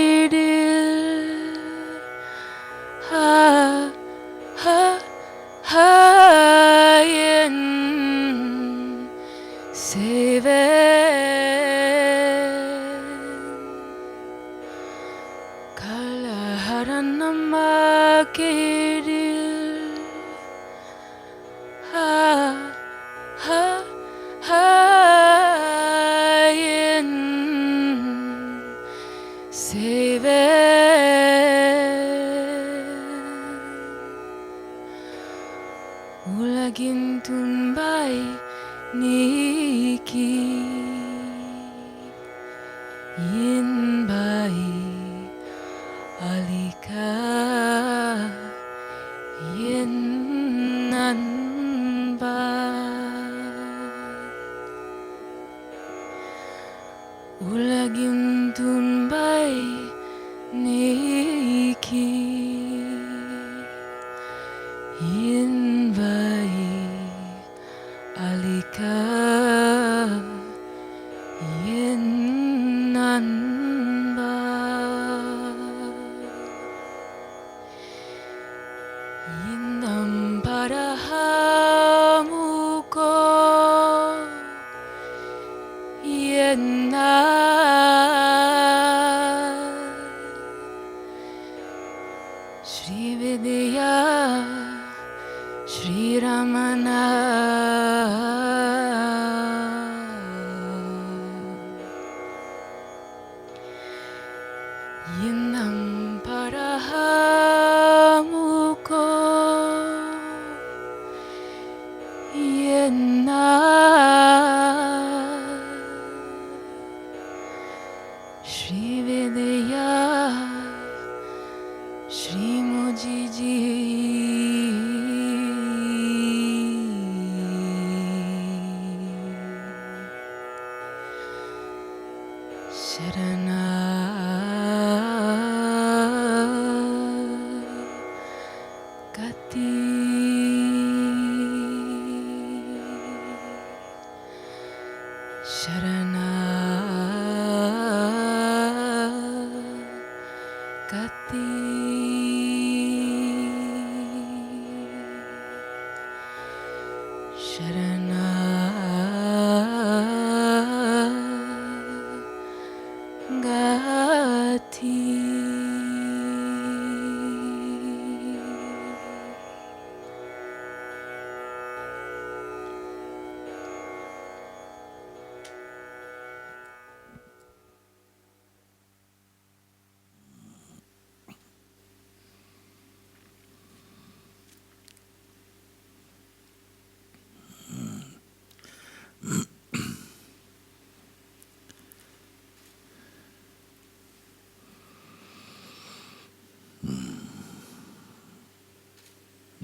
Speaker 3: Kalaharannamakidil Ha ha hayen seven Kalaharannamakidil Ha ha hayen seven Ulagin tunbay niki Yinbay alika Yinanba Ulagin tunbay niki Yinbay alika Yinanba Yinam parahamuko Yenna Shri Vidya Shri Ramana Yinam parahamuko Yenna Shri Vidya Shri Mooji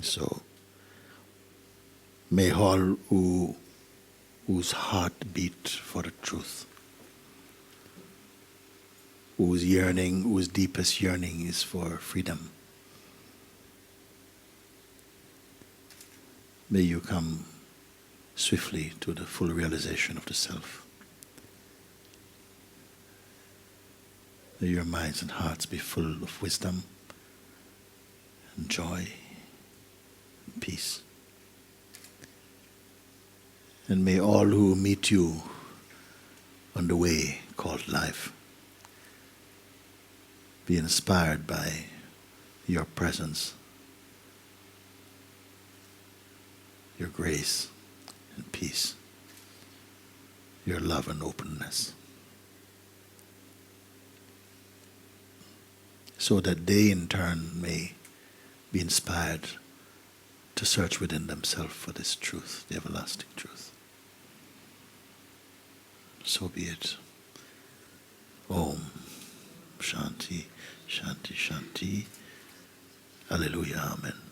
Speaker 1: So, may all whose heart beat for the truth, whose yearning, whose deepest yearning is for freedom, may you come swiftly to the full realization of the self. May your minds and hearts be full of wisdom and joy and peace. And may all who meet you on the way called life be inspired by your presence, your grace and peace, your love and openness, so that they in turn may be inspired to search within themselves for this truth, the everlasting truth. So be it. Om Shanti, Shanti, Shanti. Alleluia, Amen.